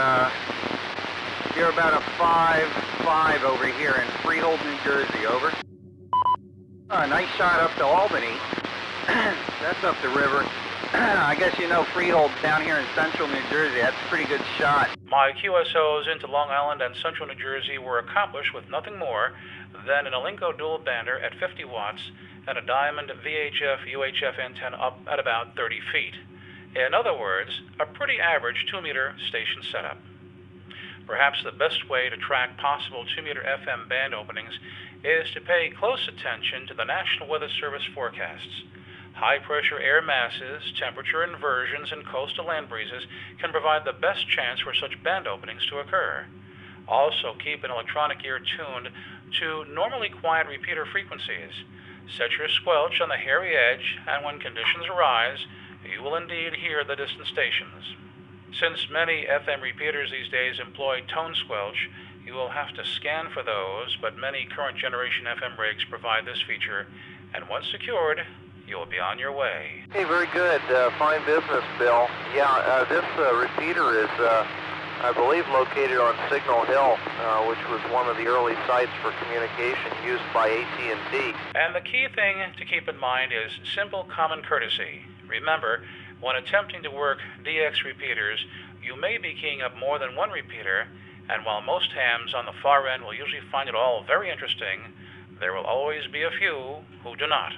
about a 5-5 over here in Freehold, New Jersey, over. Nice shot up to Albany. That's up the river. I guess you know Freehold's down here in central New Jersey. That's a pretty good shot. My QSOs into Long Island and central New Jersey were accomplished with nothing more than an Alinco dual bander at 50 watts and a diamond VHF-UHF antenna up at about 30 feet. In other words, a pretty average 2-meter station setup. Perhaps the best way to track possible 2-meter FM band openings is to pay close attention to the National Weather Service forecasts. High-pressure air masses, temperature inversions, and coastal land breezes can provide the best chance for such band openings to occur. Also, keep an electronic ear tuned to normally quiet repeater frequencies. Set your squelch on the hairy edge, and when conditions arise, you will indeed hear the distant stations. Since many FM repeaters these days employ tone squelch, you will have to scan for those, but many current generation FM rigs provide this feature, and once secured, you'll be on your way. Hey, very good. Fine business, Bill. Yeah, this repeater is, I believe, located on Signal Hill, which was one of the early sites for communication used by AT&T. And the key thing to keep in mind is simple common courtesy. Remember, when attempting to work DX repeaters, you may be keying up more than one repeater, and while most hams on the far end will usually find it all very interesting, there will always be a few who do not.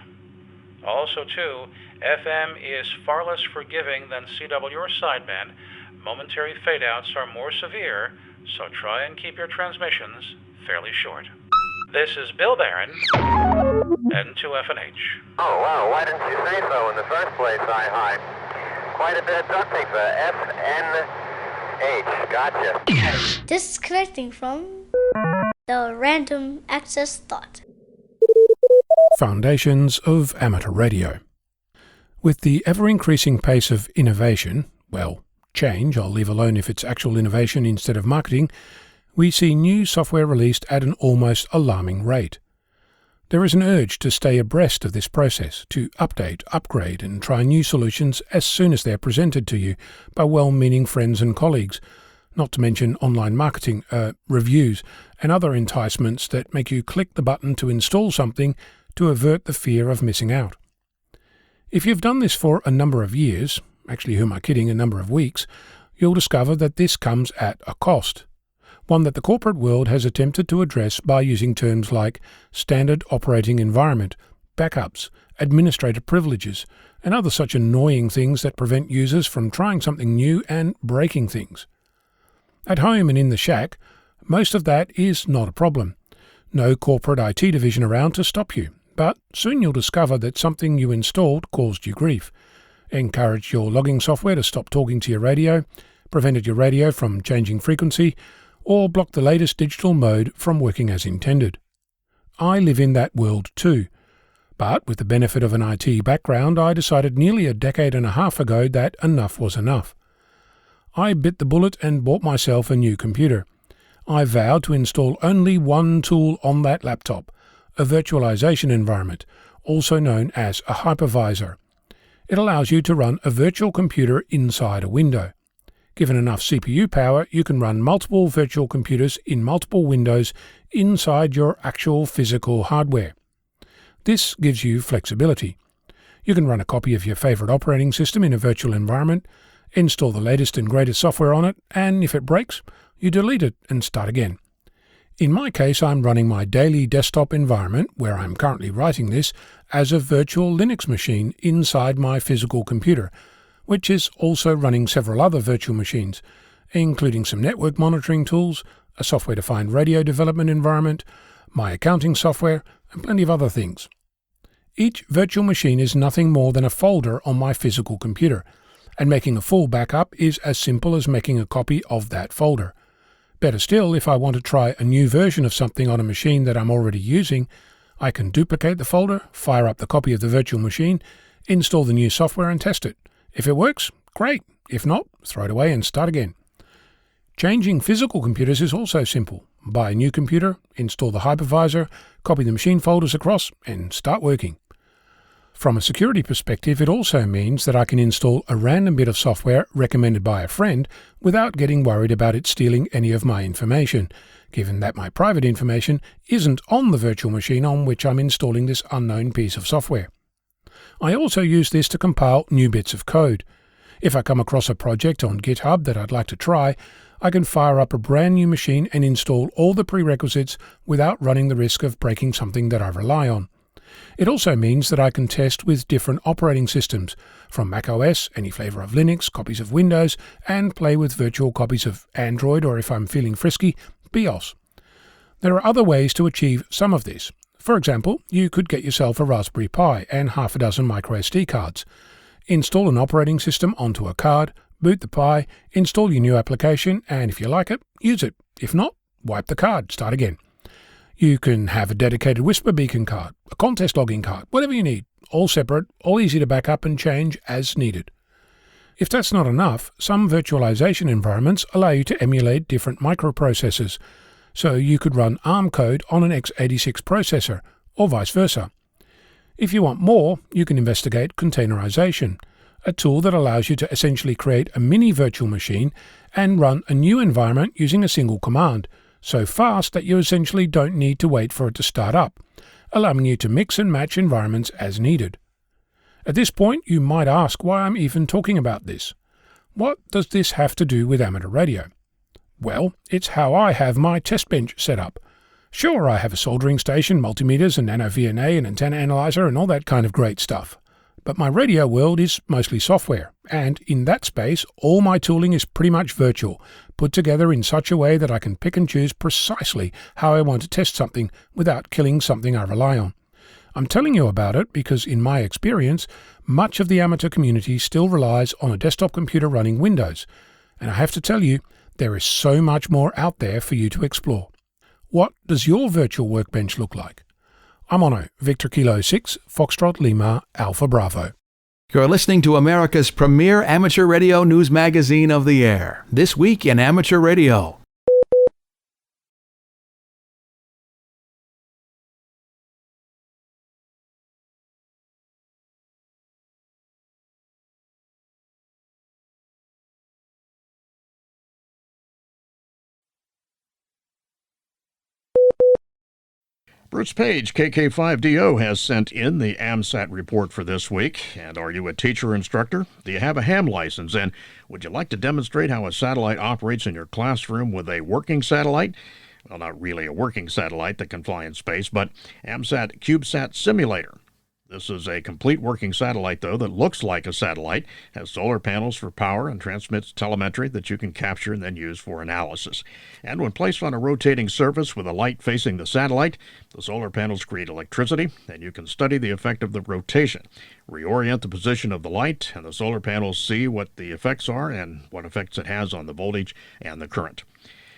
Also, too, FM is far less forgiving than CW or sideband. Momentary fade-outs are more severe, so try and keep your transmissions fairly short. This is Bill Barron, N2FNH. Oh, wow, why didn't you say so in the first place, hi. Quite a bit of ducting for FNH, gotcha. Disconnecting from the Random Access Thought. Foundations of Amateur Radio. With the ever-increasing pace of innovation, well, change, I'll leave alone if it's actual innovation instead of marketing, we see new software released at an almost alarming rate. There is an urge to stay abreast of this process, to update, upgrade, and try new solutions as soon as they're presented to you by well-meaning friends and colleagues, not to mention online marketing, reviews, and other enticements that make you click the button to install something to avert the fear of missing out. If you've done this for a number of years, actually who am I kidding, a number of weeks, you'll discover that this comes at a cost. one that the corporate world has attempted to address by using terms like standard operating environment, backups, administrator privileges, and other such annoying things that prevent users from trying something new and breaking things. At home and in the shack, most of that is not a problem. No corporate IT division around to stop you, but soon you'll discover that something you installed caused you grief, encouraged your logging software to stop talking to your radio, prevented your radio from changing frequency, or blocked the latest digital mode from working as intended. I live in that world too, but with the benefit of an IT background, I decided nearly a decade and a half ago that enough was enough. I bit the bullet and bought myself a new computer. I vowed to install only one tool on that laptop, a virtualization environment, also known as a hypervisor. It allows you to run a virtual computer inside a window. Given enough CPU power, you can run multiple virtual computers in multiple windows inside your actual physical hardware. This gives you flexibility. You can run a copy of your favorite operating system in a virtual environment, install the latest and greatest software on it, and if it breaks, you delete it and start again. In my case, I'm running my daily desktop environment, where I'm currently writing this, as a virtual Linux machine inside my physical computer, which is also running several other virtual machines, including some network monitoring tools, a software-defined radio development environment, my accounting software, and plenty of other things. Each virtual machine is nothing more than a folder on my physical computer, and making a full backup is as simple as making a copy of that folder. Better still, if I want to try a new version of something on a machine that I'm already using, I can duplicate the folder, fire up the copy of the virtual machine, install the new software and test it. If it works, great. If not, throw it away and start again. Changing physical computers is also simple. Buy a new computer, install the hypervisor, copy the machine folders across, and start working. From a security perspective, it also means that I can install a random bit of software recommended by a friend without getting worried about it stealing any of my information, given that my private information isn't on the virtual machine on which I'm installing this unknown piece of software. I also use this to compile new bits of code. If I come across a project on GitHub that I'd like to try, I can fire up a brand new machine and install all the prerequisites without running the risk of breaking something that I rely on. It also means that I can test with different operating systems, from macOS, any flavor of Linux, copies of Windows, and play with virtual copies of Android, or if I'm feeling frisky, BIOS. There are other ways to achieve some of this. For example, you could get yourself a Raspberry Pi and half a dozen microSD cards. Install an operating system onto a card, boot the Pi, install your new application, and if you like it, use it. If not, wipe the card, start again. You can have a dedicated Whisper Beacon card, a contest logging card, whatever you need, all separate, all easy to back up and change as needed. If that's not enough, some virtualization environments allow you to emulate different microprocessors, so you could run ARM code on an x86 processor, or vice versa. If you want more, you can investigate containerization, a tool that allows you to essentially create a mini virtual machine and run a new environment using a single command, so fast that you essentially don't need to wait for it to start up, allowing you to mix and match environments as needed. At this point, you might ask why I'm even talking about this. What does this have to do with amateur radio? Well, it's how I have my test bench set up. Sure, I have a soldering station, multimeters, and nano VNA, and antenna analyzer, and all that kind of great stuff. But my radio world is mostly software, and in that space, all my tooling is pretty much virtual, put together in such a way that I can pick and choose precisely how I want to test something without killing something I rely on. I'm telling you about it because, in my experience, much of the amateur community still relies on a desktop computer running Windows, and I have to tell you, there is so much more out there for you to explore. What does your virtual workbench look like? I'm Ono, Victor Kilo 6, Foxtrot Lima, Alpha Bravo. You're listening to America's premier amateur radio news magazine of the air. This Week in Amateur Radio. Bruce Page, KK5DO, has sent in the AMSAT report for this week. And are you a teacher or instructor? Do you have a ham license? And would you like to demonstrate how a satellite operates in your classroom with a working satellite? Well, not really a working satellite that can fly in space, but AMSAT CubeSat Simulator. This is a complete working satellite, though, that looks like a satellite, has solar panels for power, and transmits telemetry that you can capture and then use for analysis. And when placed on a rotating surface with a light facing the satellite, the solar panels create electricity, and you can study the effect of the rotation. Reorient the position of the light, and the solar panels see what the effects are and what effects it has on the voltage and the current.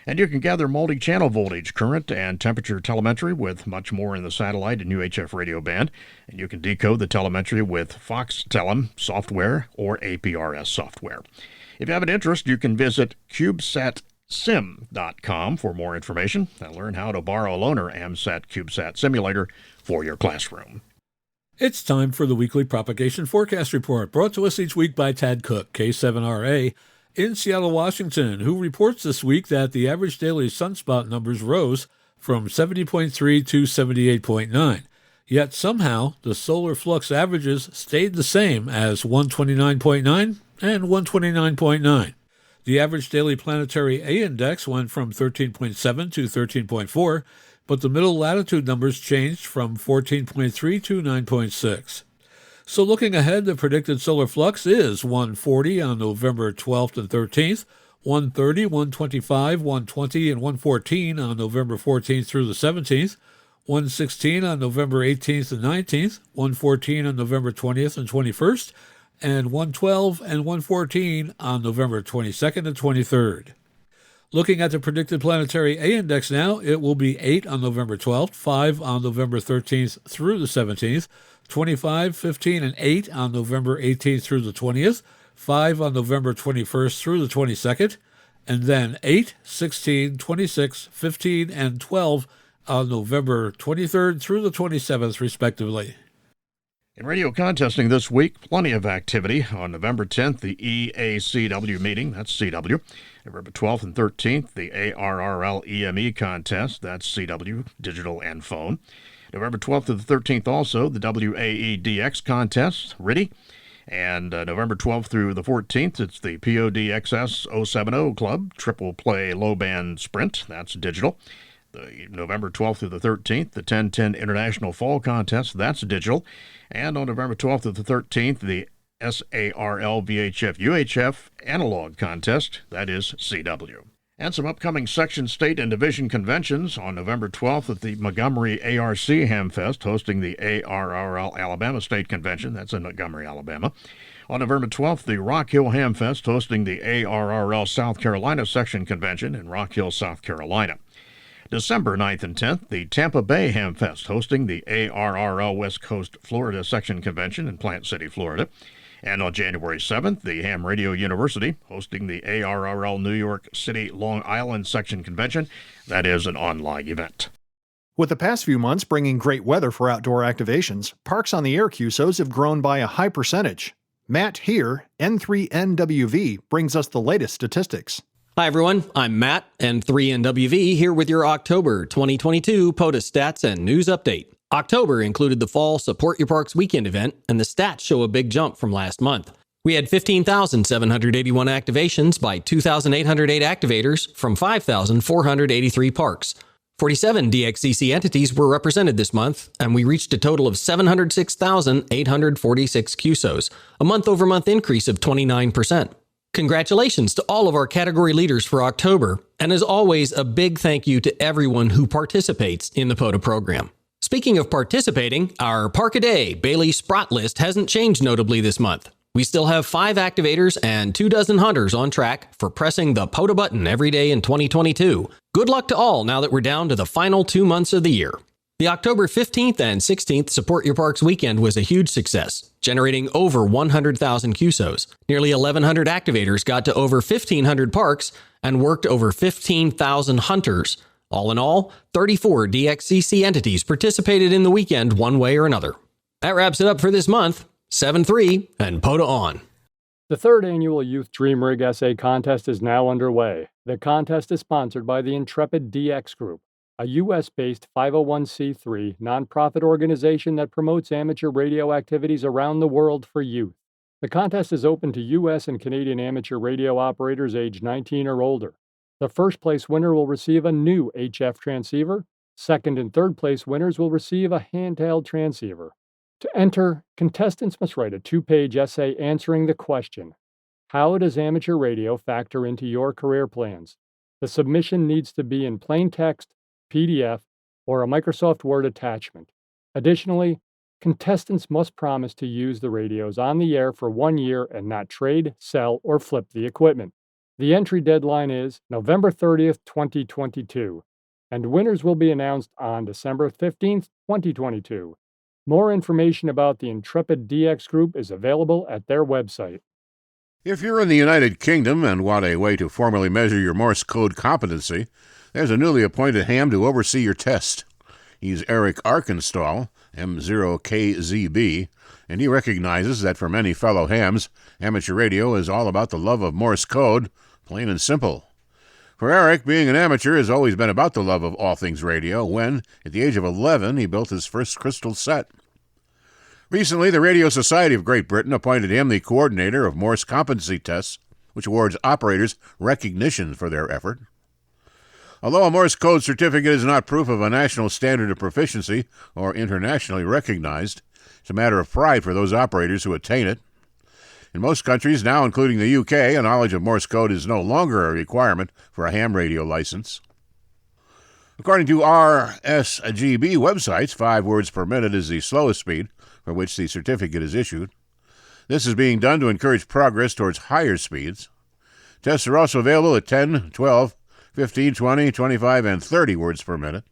And you can gather multi-channel voltage, current, and temperature telemetry with much more in the satellite and UHF radio band. And you can decode the telemetry with Foxtelem software or APRS software. If you have an interest, you can visit CubeSatSim.com for more information and learn how to borrow a loaner AMSAT CubeSat simulator for your classroom. It's time for the weekly propagation forecast report, brought to us each week by Tad Cook, K7RA, in Seattle, Washington, who reports this week that the average daily sunspot numbers rose from 70.3 to 78.9. Yet somehow the solar flux averages stayed the same as 129.9 and 129.9. The average daily planetary A index went from 13.7 to 13.4, but the middle latitude numbers changed from 14.3 to 9.6. So looking ahead, the predicted solar flux is 140 on November 12th and 13th, 130, 125, 120, and 114 on November 14th through the 17th, 116 on November 18th and 19th, 114 on November 20th and 21st, and 112 and 114 on November 22nd and 23rd. Looking at the predicted planetary A index now, it will be 8 on November 12th, 5 on November 13th through the 17th, 25, 15, and 8 on November 18th through the 20th, 5 on November 21st through the 22nd, and then 8, 16, 26, 15, and 12 on November 23rd through the 27th, respectively. In radio contesting this week, plenty of activity. On November 10th, the EACW meeting, that's CW. November 12th and 13th, the ARRL EME contest, that's CW, digital and phone. November 12th to the 13th also, the WAEDX contest, RIDI. And November 12th through the 14th, it's the PODXS 070 Club, triple play low band sprint, that's digital. The November 12th through the 13th, the 1010 International Fall Contest, that's digital. And on November 12th to the 13th, the SARL VHF UHF Analog Contest, that is CW. And some upcoming section, state, and division conventions. On November 12th at the Montgomery ARC Hamfest, hosting the ARRL Alabama State Convention. That's in Montgomery, Alabama. On November 12th, the Rock Hill Hamfest, hosting the ARRL South Carolina Section Convention in Rock Hill, South Carolina. December 9th and 10th, the Tampa Bay Hamfest, hosting the ARRL West Coast Florida Section Convention in Plant City, Florida. And on January 7th, the Ham Radio University, hosting the ARRL New York City Long Island Section Convention. That is an online event. With the past few months bringing great weather for outdoor activations, parks on the air QSOs have grown by a high percentage. Matt here, N3NWV, brings us the latest statistics. Hi everyone, I'm Matt, N3NWV, here with your October 2022 POTUS stats and news update. October included the Fall Support Your Parks weekend event, and the stats show a big jump from last month. We had 15,781 activations by 2,808 activators from 5,483 parks. 47 DXCC entities were represented this month, and we reached a total of 706,846 QSOs, a month-over-month increase of 29%. Congratulations to all of our category leaders for October, and as always, a big thank you to everyone who participates in the POTA program. Speaking of participating, our Park-A-Day Bailey Sprott list hasn't changed notably this month. We still have 5 activators and 24 hunters on track for pressing the POTA button every day in 2022. Good luck to all now that we're down to the final 2 months of the year. The October 15th and 16th Support Your Parks weekend was a huge success, generating over 100,000 QSOs. Nearly 1,100 activators got to over 1,500 parks and worked over 15,000 hunters. All in all, 34 DXCC entities participated in the weekend one way or another. That wraps it up for this month. 7-3 and POTA on. The third annual Youth Dream Rig Essay Contest is now underway. The contest is sponsored by the Intrepid DX Group, a U.S.-based 501c3 nonprofit organization that promotes amateur radio activities around the world for youth. The contest is open to U.S. and Canadian amateur radio operators aged 19 or older. The first place winner will receive a new HF transceiver. Second and third place winners will receive a handheld transceiver. To enter, contestants must write a 2-page essay answering the question, how does amateur radio factor into your career plans? The submission needs to be in plain text, PDF, or a Microsoft Word attachment. Additionally, contestants must promise to use the radios on the air for 1 year and not trade, sell, or flip the equipment. The entry deadline is November 30th, 2022, and winners will be announced on December 15th, 2022. More information about the Intrepid DX Group is available at their website. If you're in the United Kingdom and want a way to formally measure your Morse code competency, there's a newly appointed ham to oversee your test. He's Eric Arkenstall, M0KZB, and he recognizes that for many fellow hams, amateur radio is all about the love of Morse code, plain and simple. For Eric, being an amateur has always been about the love of all things radio when, at the age of 11, he built his first crystal set. Recently, the Radio Society of Great Britain appointed him the coordinator of Morse competency tests, which awards operators recognition for their effort. Although a Morse code certificate is not proof of a national standard of proficiency or internationally recognized, it's a matter of pride for those operators who attain it. In most countries, now including the UK, a knowledge of Morse code is no longer a requirement for a ham radio license. According to RSGB websites, 5 words per minute is the slowest speed for which the certificate is issued. This is being done to encourage progress towards higher speeds. Tests are also available at 10, 12, 15, 20, 25, and 30 words per minute.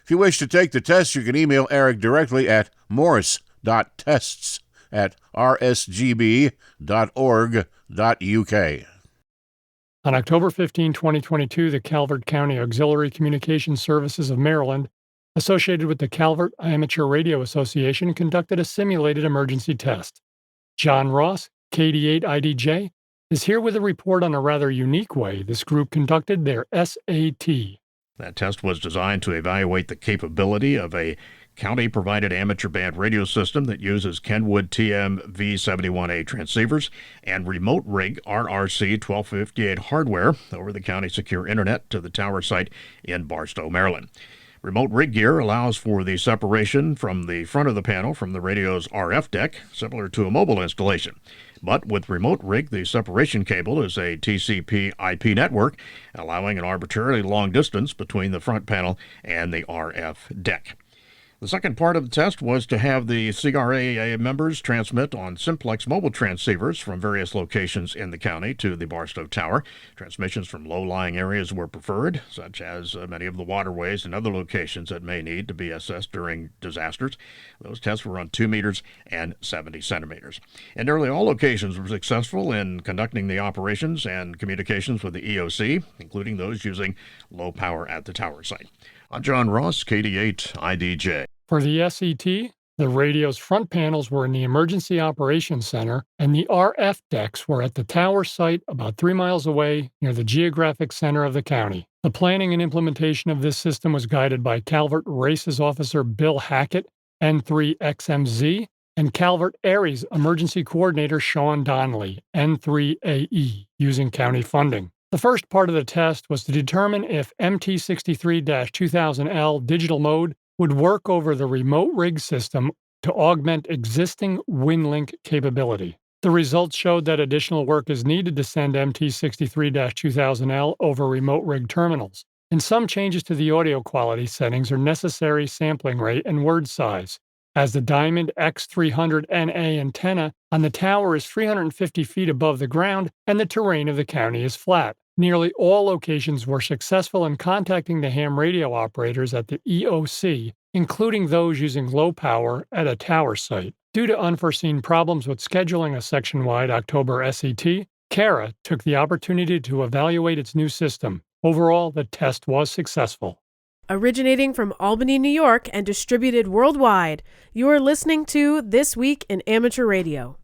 If you wish to take the test, you can email Eric directly at morse.tests@rsgb.org.uk. On October 15, 2022, the Calvert County Auxiliary Communications Services of Maryland, associated with the Calvert Amateur Radio Association, conducted a simulated emergency test. John Ross, KD8IDJ, is here with a report on a rather unique way this group conducted their SAT. That test was designed to evaluate the capability of a county-provided amateur band radio system that uses Kenwood TM V71A transceivers and remote rig RRC 1258 hardware over the county secure internet to the tower site in Barstow, Maryland. Remote rig gear allows for the separation from the front of the panel from the radio's RF deck, similar to a mobile installation. But with remote rig, the separation cable is a TCP IP network, allowing an arbitrarily long distance between the front panel and the RF deck. The second part of the test was to have the CRAA members transmit on simplex mobile transceivers from various locations in the county to the Barstow Tower. Transmissions from low-lying areas were preferred, such as many of the waterways and other locations that may need to be assessed during disasters. Those tests were on 2 meters and 70 centimeters. And nearly all locations were successful in conducting the operations and communications with the EOC, including those using low power at the tower site. I'm John Ross, KD8IDJ. For the SET, the radio's front panels were in the Emergency Operations Center, and the RF decks were at the tower site about 3 miles away near the geographic center of the county. The planning and implementation of this system was guided by Calvert Races Officer Bill Hackett, N3XMZ, and Calvert Aries Emergency Coordinator Sean Donnelly, N3AE, using county funding. The first part of the test was to determine if MT63-2000L digital mode would work over the remote rig system to augment existing WinLink capability. The results showed that additional work is needed to send MT63-2000L over remote rig terminals, and some changes to the audio quality settings are necessary sampling rate and word size, as the Diamond X300NA antenna on the tower is 350 feet above the ground and the terrain of the county is flat. Nearly all locations were successful in contacting the ham radio operators at the EOC, including those using low power at a tower site. Due to unforeseen problems with scheduling a section-wide October SET, CARA took the opportunity to evaluate its new system. Overall, the test was successful. Originating from Albany, New York, and distributed worldwide, you are listening to This Week in Amateur Radio.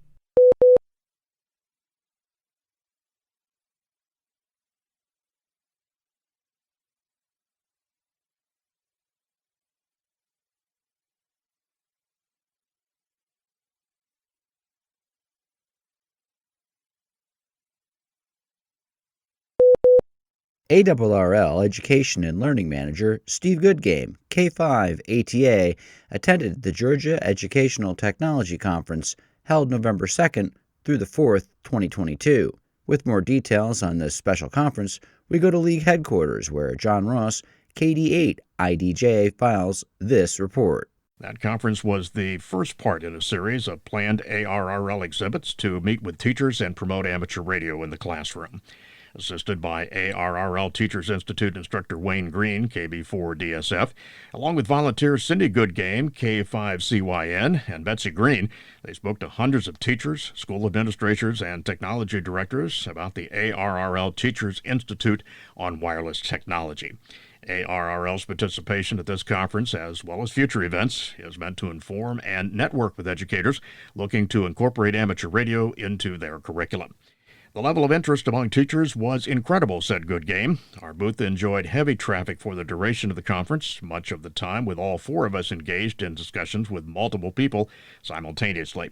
ARRL Education and Learning Manager Steve Goodgame, K5 ATA, attended the Georgia Educational Technology Conference held November 2nd through the 4th, 2022. With more details on this special conference, we go to League headquarters where John Ross, KD8 IDJ, files this report. That conference was the first part in a series of planned ARRL exhibits to meet with teachers and promote amateur radio in the classroom. Assisted by ARRL Teachers Institute instructor Wayne Green, KB4 DSF, along with volunteers Cindy Goodgame, K5CYN, and Betsy Green. They spoke to hundreds of teachers, school administrators, and technology directors about the ARRL Teachers Institute on wireless technology. ARRL's participation at this conference, as well as future events, is meant to inform and network with educators looking to incorporate amateur radio into their curriculum. The level of interest among teachers was incredible, said Goodgame. Our booth enjoyed heavy traffic for the duration of the conference, much of the time with all four of us engaged in discussions with multiple people simultaneously.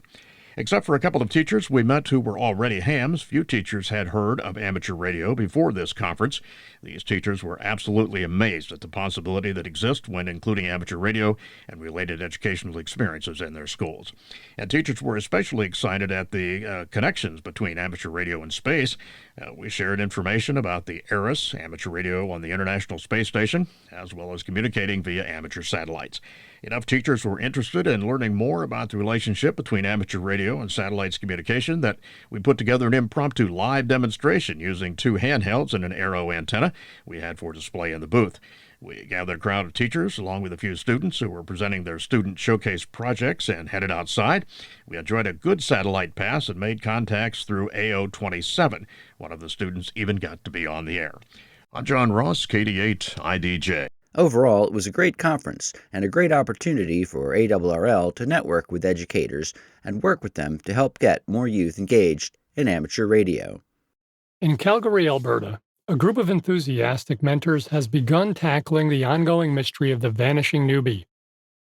Except for a couple of teachers we met who were already hams, few teachers had heard of amateur radio before this conference. These teachers were absolutely amazed at the possibility that exists when including amateur radio and related educational experiences in their schools. And teachers were especially excited at the connections between amateur radio and space. We shared information about the ARIS, amateur radio on the International Space Station, as well as communicating via amateur satellites. Enough teachers were interested in learning more about the relationship between amateur radio and satellites communication that we put together an impromptu live demonstration using two handhelds and an Aero antenna we had for display in the booth. We gathered a crowd of teachers along with a few students who were presenting their student showcase projects and headed outside. We enjoyed a good satellite pass and made contacts through AO27. One of the students even got to be on the air. I'm John Ross, KD8 IDJ. Overall, it was a great conference and a great opportunity for ARRL to network with educators and work with them to help get more youth engaged in amateur radio. In Calgary, Alberta, a group of enthusiastic mentors has begun tackling the ongoing mystery of the vanishing newbie,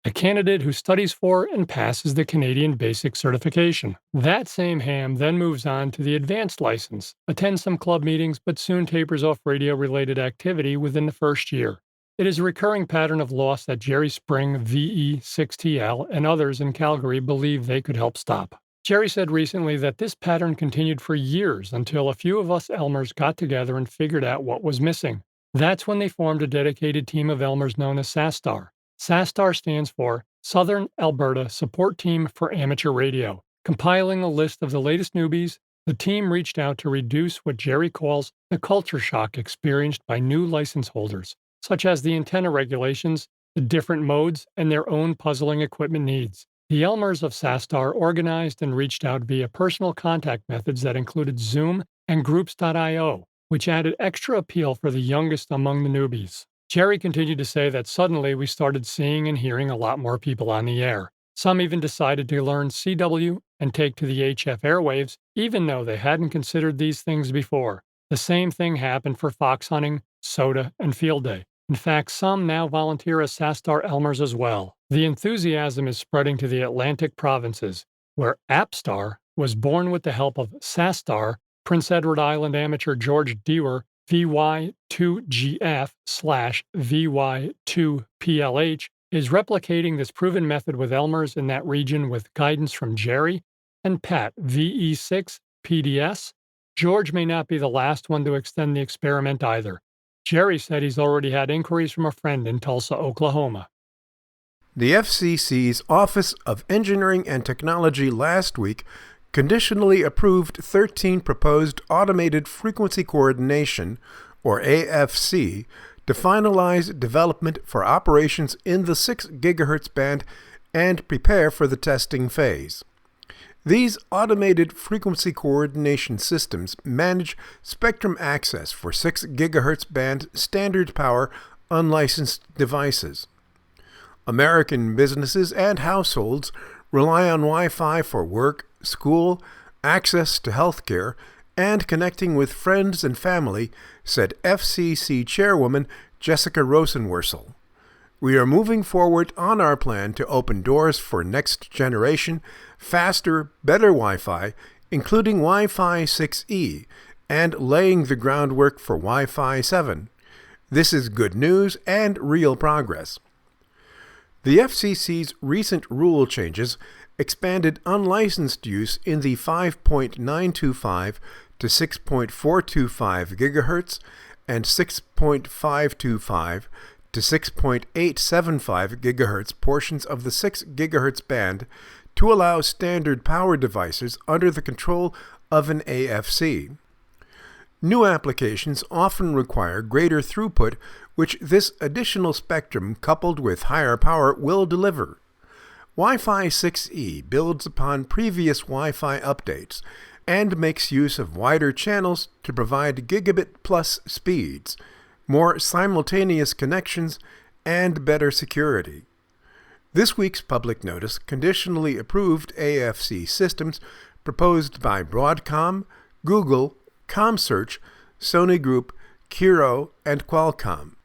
a candidate who studies for and passes the Canadian Basic Certification. That same ham then moves on to the advanced license, attends some club meetings, but soon tapers off radio-related activity within the first year. It is a recurring pattern of loss that Jerry Spring, VE6TL, and others in Calgary believe they could help stop. Jerry said recently that this pattern continued for years until a few of us Elmers got together and figured out what was missing. That's when they formed a dedicated team of Elmers known as SASTAR. SASTAR stands for Southern Alberta Support Team for Amateur Radio. Compiling a list of the latest newbies, the team reached out to reduce what Jerry calls the culture shock experienced by new license holders, such as the antenna regulations, the different modes, and their own puzzling equipment needs. The Elmers of SASTAR organized and reached out via personal contact methods that included Zoom and Groups.io, which added extra appeal for the youngest among the newbies. Jerry continued to say that suddenly we started seeing and hearing a lot more people on the air. Some even decided to learn CW and take to the HF airwaves, even though they hadn't considered these things before. The same thing happened for fox hunting, SOTA, and field day. In fact, some now volunteer as SASTAR Elmers as well. The enthusiasm is spreading to the Atlantic provinces, where AppStar was born with the help of SASTAR. Prince Edward Island amateur George Dewar, VY2GF/VY2PLH, is replicating this proven method with Elmers in that region with guidance from Jerry and Pat, VE6PDS. George may not be the last one to extend the experiment either. Jerry said he's already had inquiries from a friend in Tulsa, Oklahoma. The FCC's Office of Engineering and Technology last week conditionally approved 13 proposed automated frequency coordination, or AFC, to finalize development for operations in the 6 GHz band and prepare for the testing phase. These automated frequency coordination systems manage spectrum access for 6 GHz band standard power unlicensed devices. American businesses and households rely on Wi-Fi for work, school, access to healthcare, and connecting with friends and family, said FCC Chairwoman Jessica Rosenworcel. We are moving forward on our plan to open doors for next generation, faster, better Wi-Fi, including Wi-Fi 6E, and laying the groundwork for Wi-Fi 7. This is good news and real progress. The FCC's recent rule changes expanded unlicensed use in the 5.925 to 6.425 GHz and 6.525 to 6.875 GHz portions of the 6 GHz band to allow standard power devices under the control of an AFC. New applications often require greater throughput, which this additional spectrum coupled with higher power will deliver. Wi-Fi 6E builds upon previous Wi-Fi updates and makes use of wider channels to provide gigabit-plus speeds, more simultaneous connections, and better security. This week's public notice conditionally approved AFC systems proposed by Broadcom, Google, ComSearch, Sony Group, Kiro, and Qualcomm.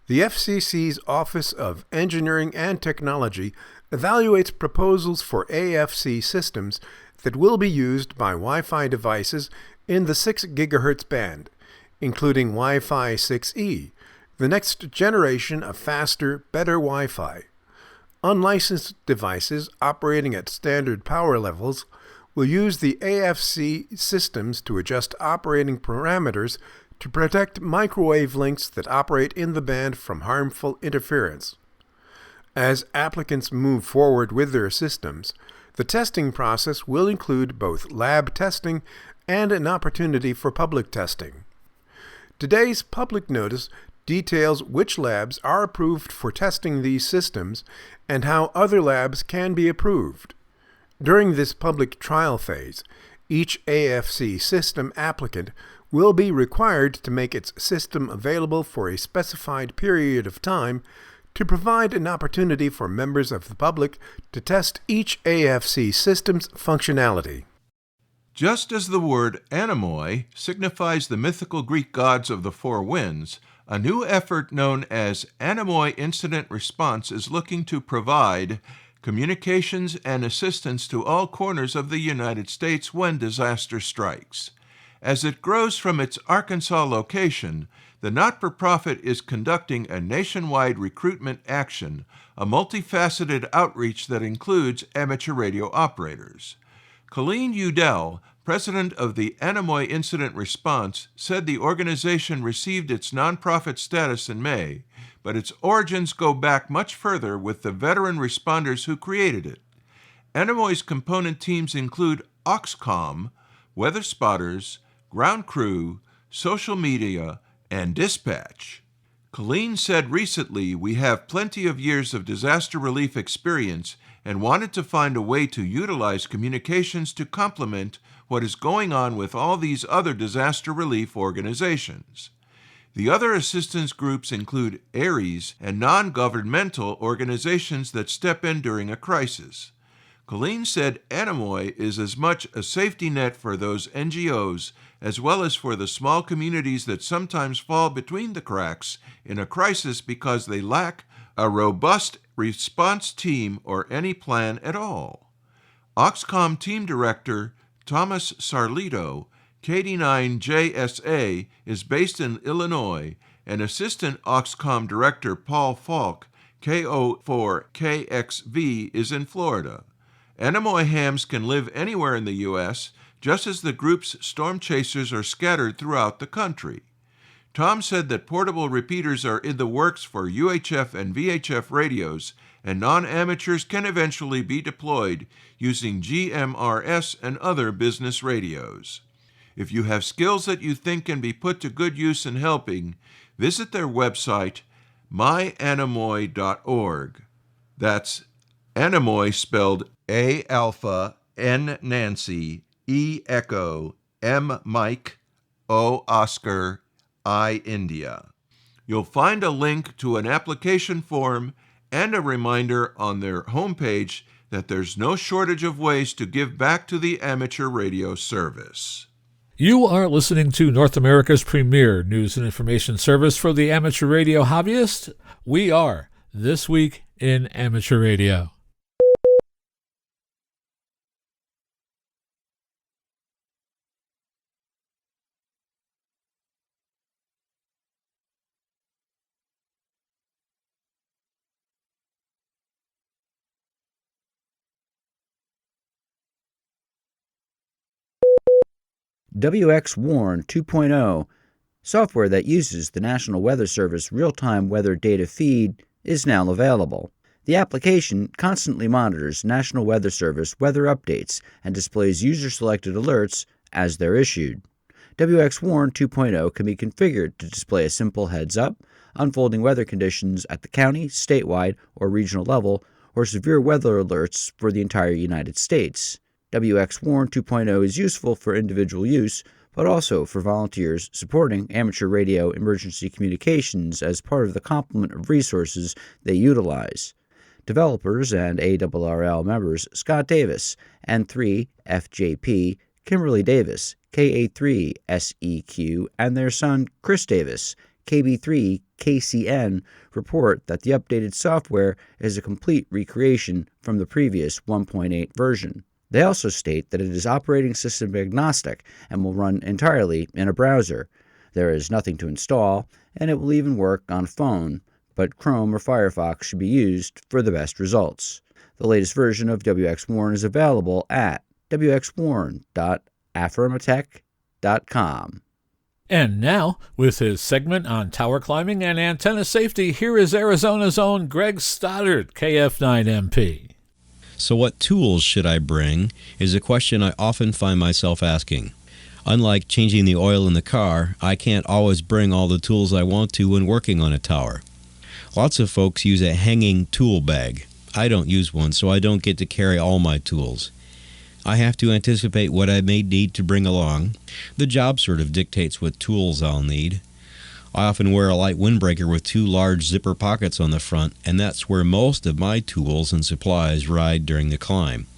The FCC's Office of Engineering and Technology evaluates proposals for AFC systems that will be used by Wi-Fi devices in the 6 GHz band, including Wi-Fi 6E, the next generation of faster, better Wi-Fi. Unlicensed devices operating at standard power levels will use the AFC systems to adjust operating parameters to protect microwave links that operate in the band from harmful interference. As applicants move forward with their systems, the testing process will include both lab testing and an opportunity for public testing. Today's public notice details which labs are approved for testing these systems and how other labs can be approved. During this public trial phase, each AFC system applicant will be required to make its system available for a specified period of time to provide an opportunity for members of the public to test each AFC system's functionality. Just as the word anemoi signifies the mythical Greek gods of the four winds, a new effort known as Anemoi Incident Response is looking to provide communications and assistance to all corners of the United States when disaster strikes. As it grows from its Arkansas location, the not-for-profit is conducting a nationwide recruitment action, a multifaceted outreach that includes amateur radio operators. Colleen Udell, president of the Anemoi Incident Response, said the organization received its nonprofit status in May, but its origins go back much further with the veteran responders who created it. Anemoi's component teams include Oxcom, weather spotters, ground crew, social media, and dispatch. Colleen said recently, "We have plenty of years of disaster relief experience and wanted to find a way to utilize communications to complement what is going on with all these other disaster relief organizations." The other assistance groups include ARES and non-governmental organizations that step in during a crisis. Colleen said Anemoi is as much a safety net for those NGOs as well as for the small communities that sometimes fall between the cracks in a crisis because they lack a robust response team or any plan at all. Oxcom Team Director Thomas Sarlito, KD9JSA, is based in Illinois, and Assistant Oxcom Director Paul Falk, KO4KXV, is in Florida. Anemoi hams can live anywhere in the U.S., just as the group's storm chasers are scattered throughout the country. Tom said that portable repeaters are in the works for UHF and VHF radios, and non-amateurs can eventually be deployed using GMRS and other business radios. If you have skills that you think can be put to good use in helping, visit their website, myanemoi.org. That's Anemoi spelled A-alpha, N-Nancy, E-echo, M-Mike, O-Oscar, I-India. You'll find a link to an application form and a reminder on their homepage that there's no shortage of ways to give back to the amateur radio service. You are listening to North America's premier news and information service for the amateur radio hobbyist. We are This Week in Amateur Radio. WX Warn 2.0, software that uses the National Weather Service real-time weather data feed, is now available. The application constantly monitors National Weather Service weather updates and displays user-selected alerts as they're issued. WX Warn 2.0 can be configured to display a simple heads-up, unfolding weather conditions at the county, statewide, or regional level, or severe weather alerts for the entire United States. WX Warn 2.0 is useful for individual use, but also for volunteers supporting amateur radio emergency communications as part of the complement of resources they utilize. Developers and ARRL members Scott Davis, N3FJP, Kimberly Davis, KA3SEQ, and their son Chris Davis, KB3KCN, report that the updated software is a complete recreation from the previous 1.8 version. They also state that it is operating system agnostic and will run entirely in a browser. There is nothing to install, and it will even work on a phone, but Chrome or Firefox should be used for the best results. The latest version of WX Warn is available at wxwarn.affirmatech.com. And now, with his segment on tower climbing and antenna safety, here is Arizona's own Greg Stoddard, KF9MP. So what tools should I bring is a question I often find myself asking. Unlike changing the oil in the car, I can't always bring all the tools I want to when working on a tower. Lots of folks use a hanging tool bag. I don't use one, so I don't get to carry all my tools. I have to anticipate what I may need to bring along. The job sort of dictates what tools I'll need. I often wear a light windbreaker with 2 large zipper pockets on the front, and that's where most of my tools and supplies ride during the climb.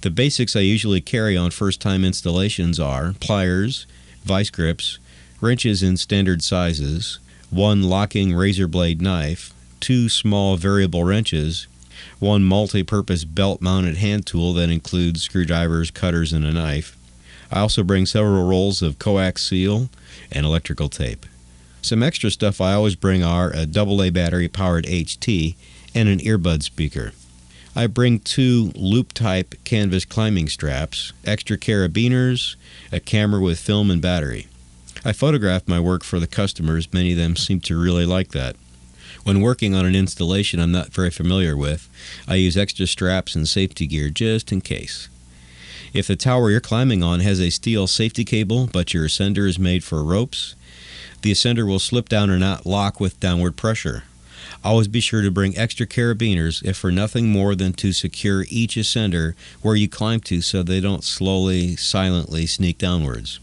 The basics I usually carry on first-time installations are pliers, vice grips, wrenches in standard sizes, 1 locking razor blade knife, 2 small variable wrenches, 1 multi-purpose belt-mounted hand tool that includes screwdrivers, cutters, and a knife. I also bring several rolls of coax seal and electrical tape. Some extra stuff I always bring are a AA battery-powered HT and an earbud speaker. I bring 2 loop-type canvas climbing straps, extra carabiners, a camera with film and battery. I photograph my work for the customers. Many of them seem to really like that. When working on an installation I'm not very familiar with, I use extra straps and safety gear just in case. If the tower you're climbing on has a steel safety cable, but your ascender is made for ropes, the ascender will slip down or not lock with downward pressure. Always be sure to bring extra carabiners, if for nothing more than to secure each ascender where you climb to so they don't slowly, silently sneak downwards.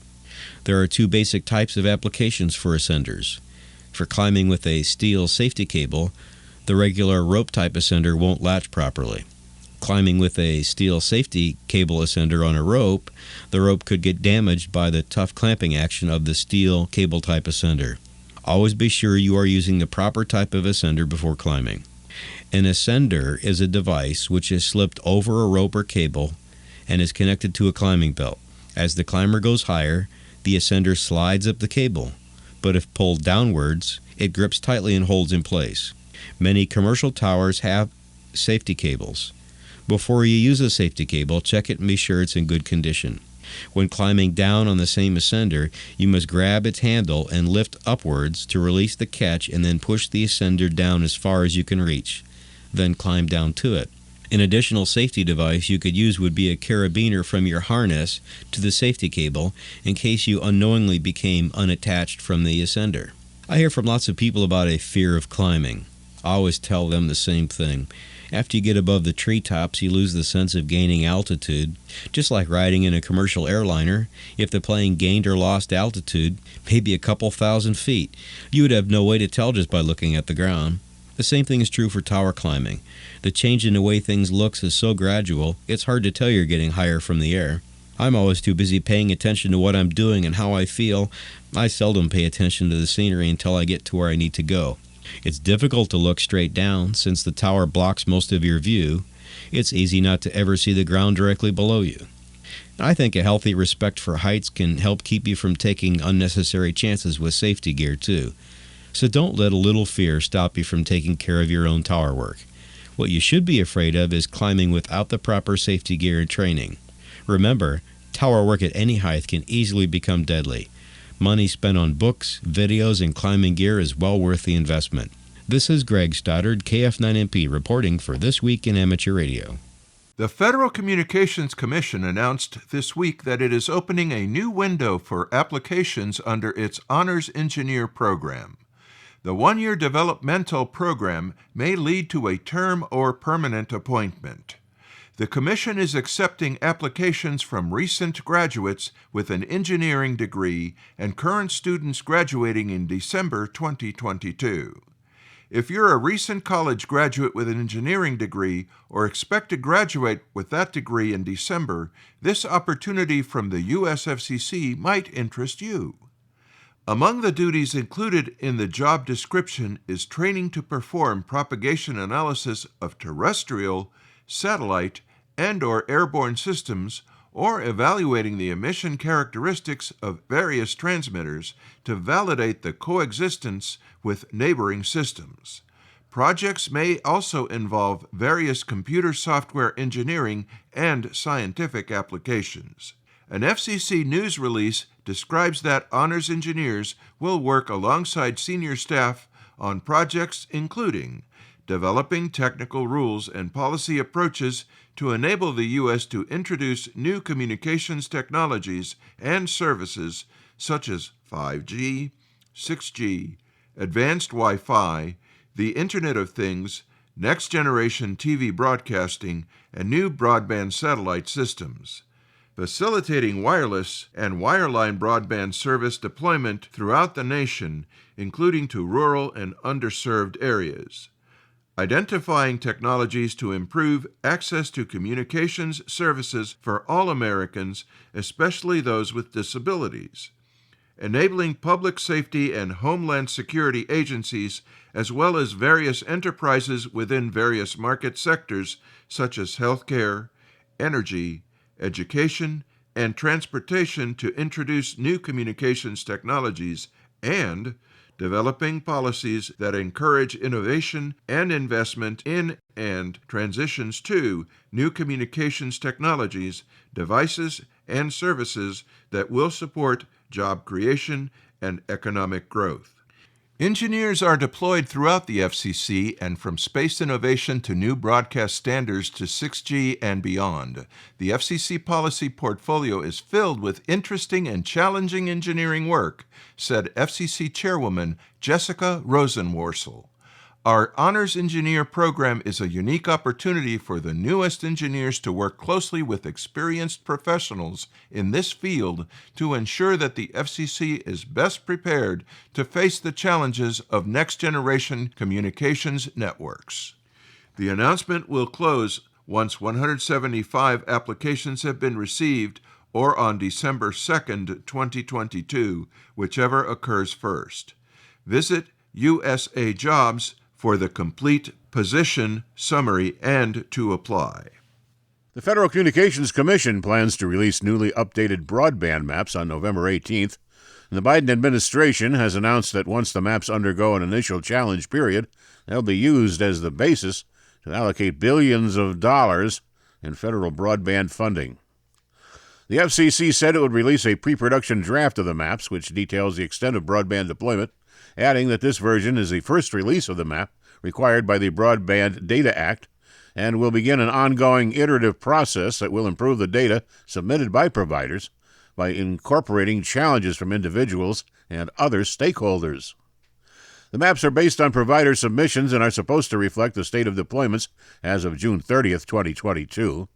There are 2 basic types of applications for ascenders. For climbing with a steel safety cable, the regular rope-type ascender won't latch properly. Climbing with a steel safety cable ascender on a rope, the rope could get damaged by the tough clamping action of the steel cable-type ascender. Always be sure you are using the proper type of ascender before climbing. An ascender is a device which is slipped over a rope or cable and is connected to a climbing belt. As the climber goes higher, the ascender slides up the cable, but if pulled downwards, it grips tightly and holds in place. Many commercial towers have safety cables. Before you use a safety cable, check it and be sure it's in good condition. When climbing down on the same ascender, you must grab its handle and lift upwards to release the catch and then push the ascender down as far as you can reach. Then climb down to it. An additional safety device you could use would be a carabiner from your harness to the safety cable in case you unknowingly became unattached from the ascender. I hear from lots of people about a fear of climbing. I always tell them the same thing. After you get above the treetops, you lose the sense of gaining altitude. Just like riding in a commercial airliner, if the plane gained or lost altitude, maybe a couple thousand feet, you would have no way to tell just by looking at the ground. The same thing is true for tower climbing. The change in the way things looks is so gradual, it's hard to tell you're getting higher from the air. I'm always too busy paying attention to what I'm doing and how I feel. I seldom pay attention to the scenery until I get to where I need to go. It's difficult to look straight down since the tower blocks most of your view. It's easy not to ever see the ground directly below you. I think a healthy respect for heights can help keep you from taking unnecessary chances with safety gear too. So don't let a little fear stop you from taking care of your own tower work. What you should be afraid of is climbing without the proper safety gear and training. Remember, Tower work at any height can easily become deadly. Money spent on books, videos, and climbing gear is well worth the investment. This is Greg Stoddard, KF9MP, reporting for This Week in Amateur Radio. The Federal Communications Commission announced this week that it is opening a new window for applications under its Honors Engineer program. The one-year developmental program may lead to a term or permanent appointment. The Commission is accepting applications from recent graduates with an engineering degree and current students graduating in December 2022. If you're a recent college graduate with an engineering degree or expect to graduate with that degree in December, this opportunity from the USFCC might interest you. Among the duties included in the job description is training to perform propagation analysis of terrestrial, satellite, and/or airborne systems, or evaluating the emission characteristics of various transmitters to validate the coexistence with neighboring systems. Projects may also involve various computer software engineering and scientific applications. An FCC news release describes that honors engineers will work alongside senior staff on projects including developing technical rules and policy approaches to enable the U.S. to introduce new communications technologies and services such as 5G, 6G, advanced Wi-Fi, the Internet of Things, next-generation TV broadcasting, and new broadband satellite systems, facilitating wireless and wireline broadband service deployment throughout the nation, including to rural and underserved areas, identifying technologies to improve access to communications services for all Americans, especially those with disabilities, enabling public safety and homeland security agencies, as well as various enterprises within various market sectors such as healthcare, energy, education, and transportation to introduce new communications technologies, and developing policies that encourage innovation and investment in and transitions to new communications technologies, devices, and services that will support job creation and economic growth. Engineers are deployed throughout the FCC and from space innovation to new broadcast standards to 6G and beyond. The FCC policy portfolio is filled with interesting and challenging engineering work, said FCC Chairwoman Jessica Rosenworcel. Our Honors Engineer program is a unique opportunity for the newest engineers to work closely with experienced professionals in this field to ensure that the FCC is best prepared to face the challenges of next-generation communications networks. The announcement will close once 175 applications have been received or on December 2nd, 2022, whichever occurs first. Visit USA Jobs for the complete position summary and to apply. The Federal Communications Commission plans to release newly updated broadband maps on November 18th. And the Biden administration has announced that once the maps undergo an initial challenge period, they'll be used as the basis to allocate billions of dollars in federal broadband funding. The FCC said it would release a pre-production draft of the maps, which details the extent of broadband deployment, adding that this version is the first release of the map required by the Broadband Data Act and will begin an ongoing iterative process that will improve the data submitted by providers by incorporating challenges from individuals and other stakeholders. The maps are based on provider submissions and are supposed to reflect the state of deployments as of June 30th, 2022.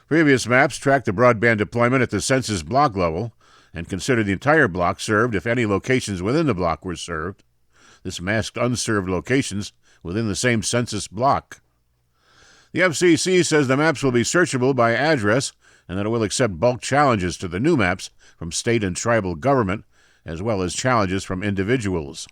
Previous maps tracked the broadband deployment at the census block level and considered the entire block served if any locations within the block were served. This masked unserved locations within the same census block. The FCC says the maps will be searchable by address and that it will accept bulk challenges to the new maps from state and tribal government, as well as challenges from individuals.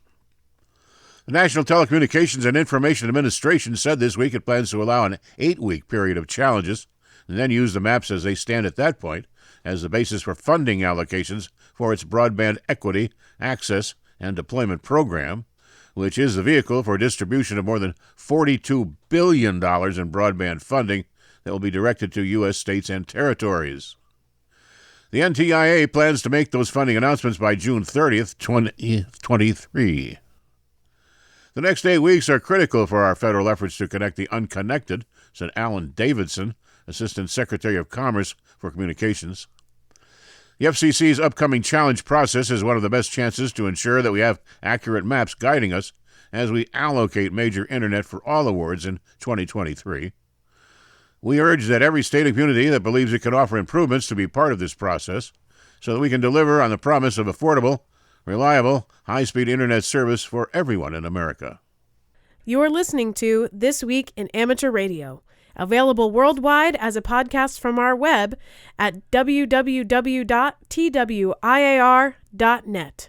The National Telecommunications and Information Administration said this week it plans to allow an 8-week period of challenges and then use the maps as they stand at that point as the basis for funding allocations for its Broadband Equity, Access, and Deployment Program, which is the vehicle for distribution of more than $42 billion in broadband funding that will be directed to U.S. states and territories. The NTIA plans to make those funding announcements by June 30th, 2023. The next 8 weeks are critical for our federal efforts to connect the unconnected, said Alan Davidson, Assistant Secretary of Commerce for Communications. The FCC's upcoming challenge process is one of the best chances to ensure that we have accurate maps guiding us as we allocate major Internet for All awards in 2023. We urge that every state and community that believes it can offer improvements to be part of this process so that we can deliver on the promise of affordable, reliable, high-speed Internet service for everyone in America. You're listening to This Week in Amateur Radio, available worldwide as a podcast from our web at www.twiar.net.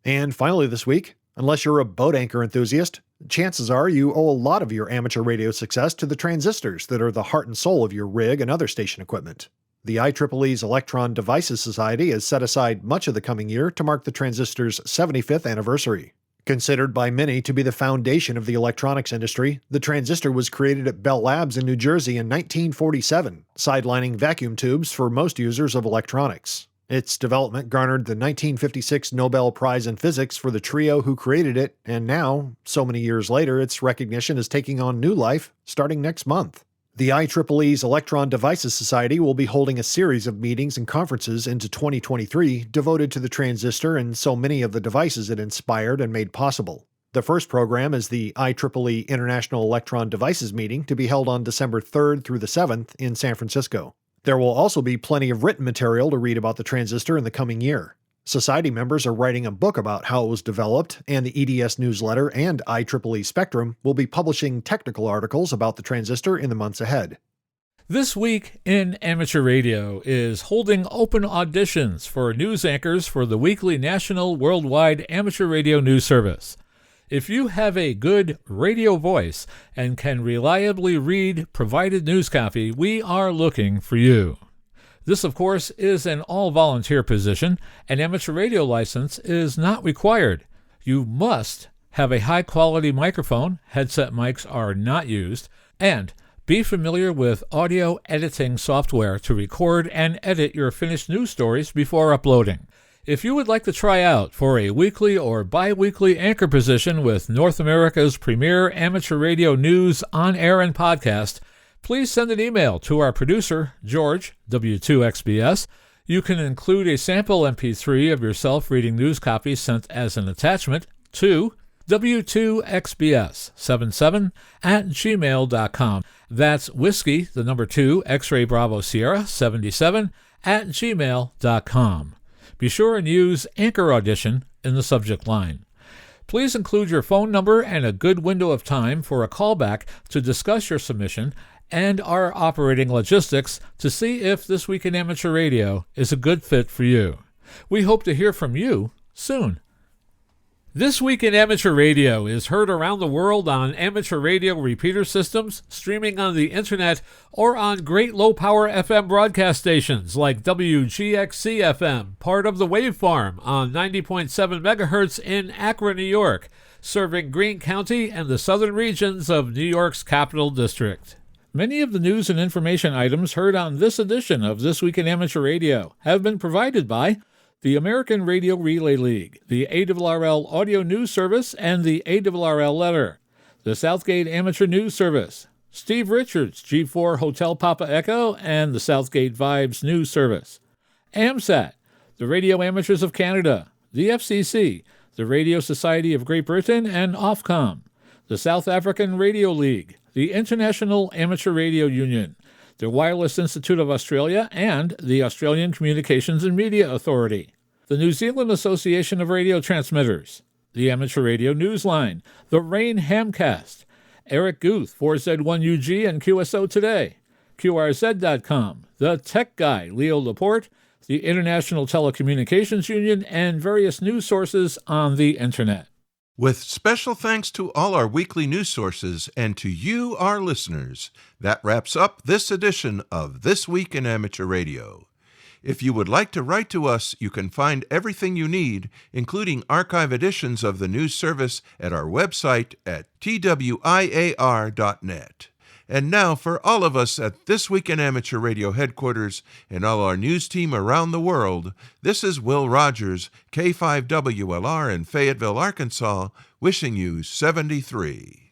And finally this week, unless you're a boat anchor enthusiast, chances are you owe a lot of your amateur radio success to the transistors that are the heart and soul of your rig and other station equipment. The IEEE's Electron Devices Society has set aside much of the coming year to mark the transistor's 75th anniversary. Considered by many to be the foundation of the electronics industry, the transistor was created at Bell Labs in New Jersey in 1947, sidelining vacuum tubes for most users of electronics. Its development garnered the 1956 Nobel Prize in Physics for the trio who created it, and now, so many years later, its recognition is taking on new life starting next month. The IEEE's Electron Devices Society will be holding a series of meetings and conferences into 2023 devoted to the transistor and so many of the devices it inspired and made possible. The first program is the IEEE International Electron Devices Meeting to be held on December 3rd through the 7th in San Francisco. There will also be plenty of written material to read about the transistor in the coming year. Society members are writing a book about how it was developed, and the EDS newsletter and IEEE Spectrum will be publishing technical articles about the transistor in the months ahead. This Week in Amateur Radio is holding open auditions for news anchors for the weekly national worldwide amateur radio news service. If you have a good radio voice and can reliably read provided news copy, we are looking for you. This, of course, is an all-volunteer position. An amateur radio license is not required. You must have a high-quality microphone, headset mics are not used, and be familiar with audio editing software to record and edit your finished news stories before uploading. If you would like to try out for a weekly or bi-weekly anchor position with North America's premier amateur radio news on air and podcast, please send an email to our producer, George, W2XBS. You can include a sample MP3 of yourself reading news copy sent as an attachment to W2XBS77@gmail.com. That's whiskey, the number 2, X-ray Bravo Sierra 77@gmail.com. Be sure and use Anchor Audition in the subject line. Please include your phone number and a good window of time for a callback to discuss your submission and our operating logistics to see if This Week in Amateur Radio is a good fit for you. We hope to hear from you soon. This Week in Amateur Radio is heard around the world on amateur radio repeater systems, streaming on the internet, or on great low-power FM broadcast stations like WGXC-FM, part of the Wave Farm on 90.7 MHz in Akron, New York, serving Greene County and the southern regions of New York's Capital District. Many of the news and information items heard on this edition of This Week in Amateur Radio have been provided by the American Radio Relay League, the ARRL Audio News Service, and the ARRL Letter, the Southgate Amateur News Service, Steve Richards, G4 Hotel Papa Echo, and the Southgate Vibes News Service, AMSAT, the Radio Amateurs of Canada, the FCC, the Radio Society of Great Britain, and Ofcom, the South African Radio League, the International Amateur Radio Union, the Wireless Institute of Australia, and the Australian Communications and Media Authority, the New Zealand Association of Radio Transmitters, the Amateur Radio Newsline, the Rain Hamcast, Eric Guth, 4Z1UG and QSO Today, QRZ.com, the Tech Guy, Leo Laporte, the International Telecommunications Union, and various news sources on the Internet. With special thanks to all our weekly news sources and to you, our listeners, that wraps up this edition of This Week in Amateur Radio. If you would like to write to us, you can find everything you need, including archive editions of the news service, at our website at twiar.net. And now, for all of us at This Week in Amateur Radio headquarters and all our news team around the world, this is Will Rogers, K5WLR in Fayetteville, Arkansas, wishing you 73.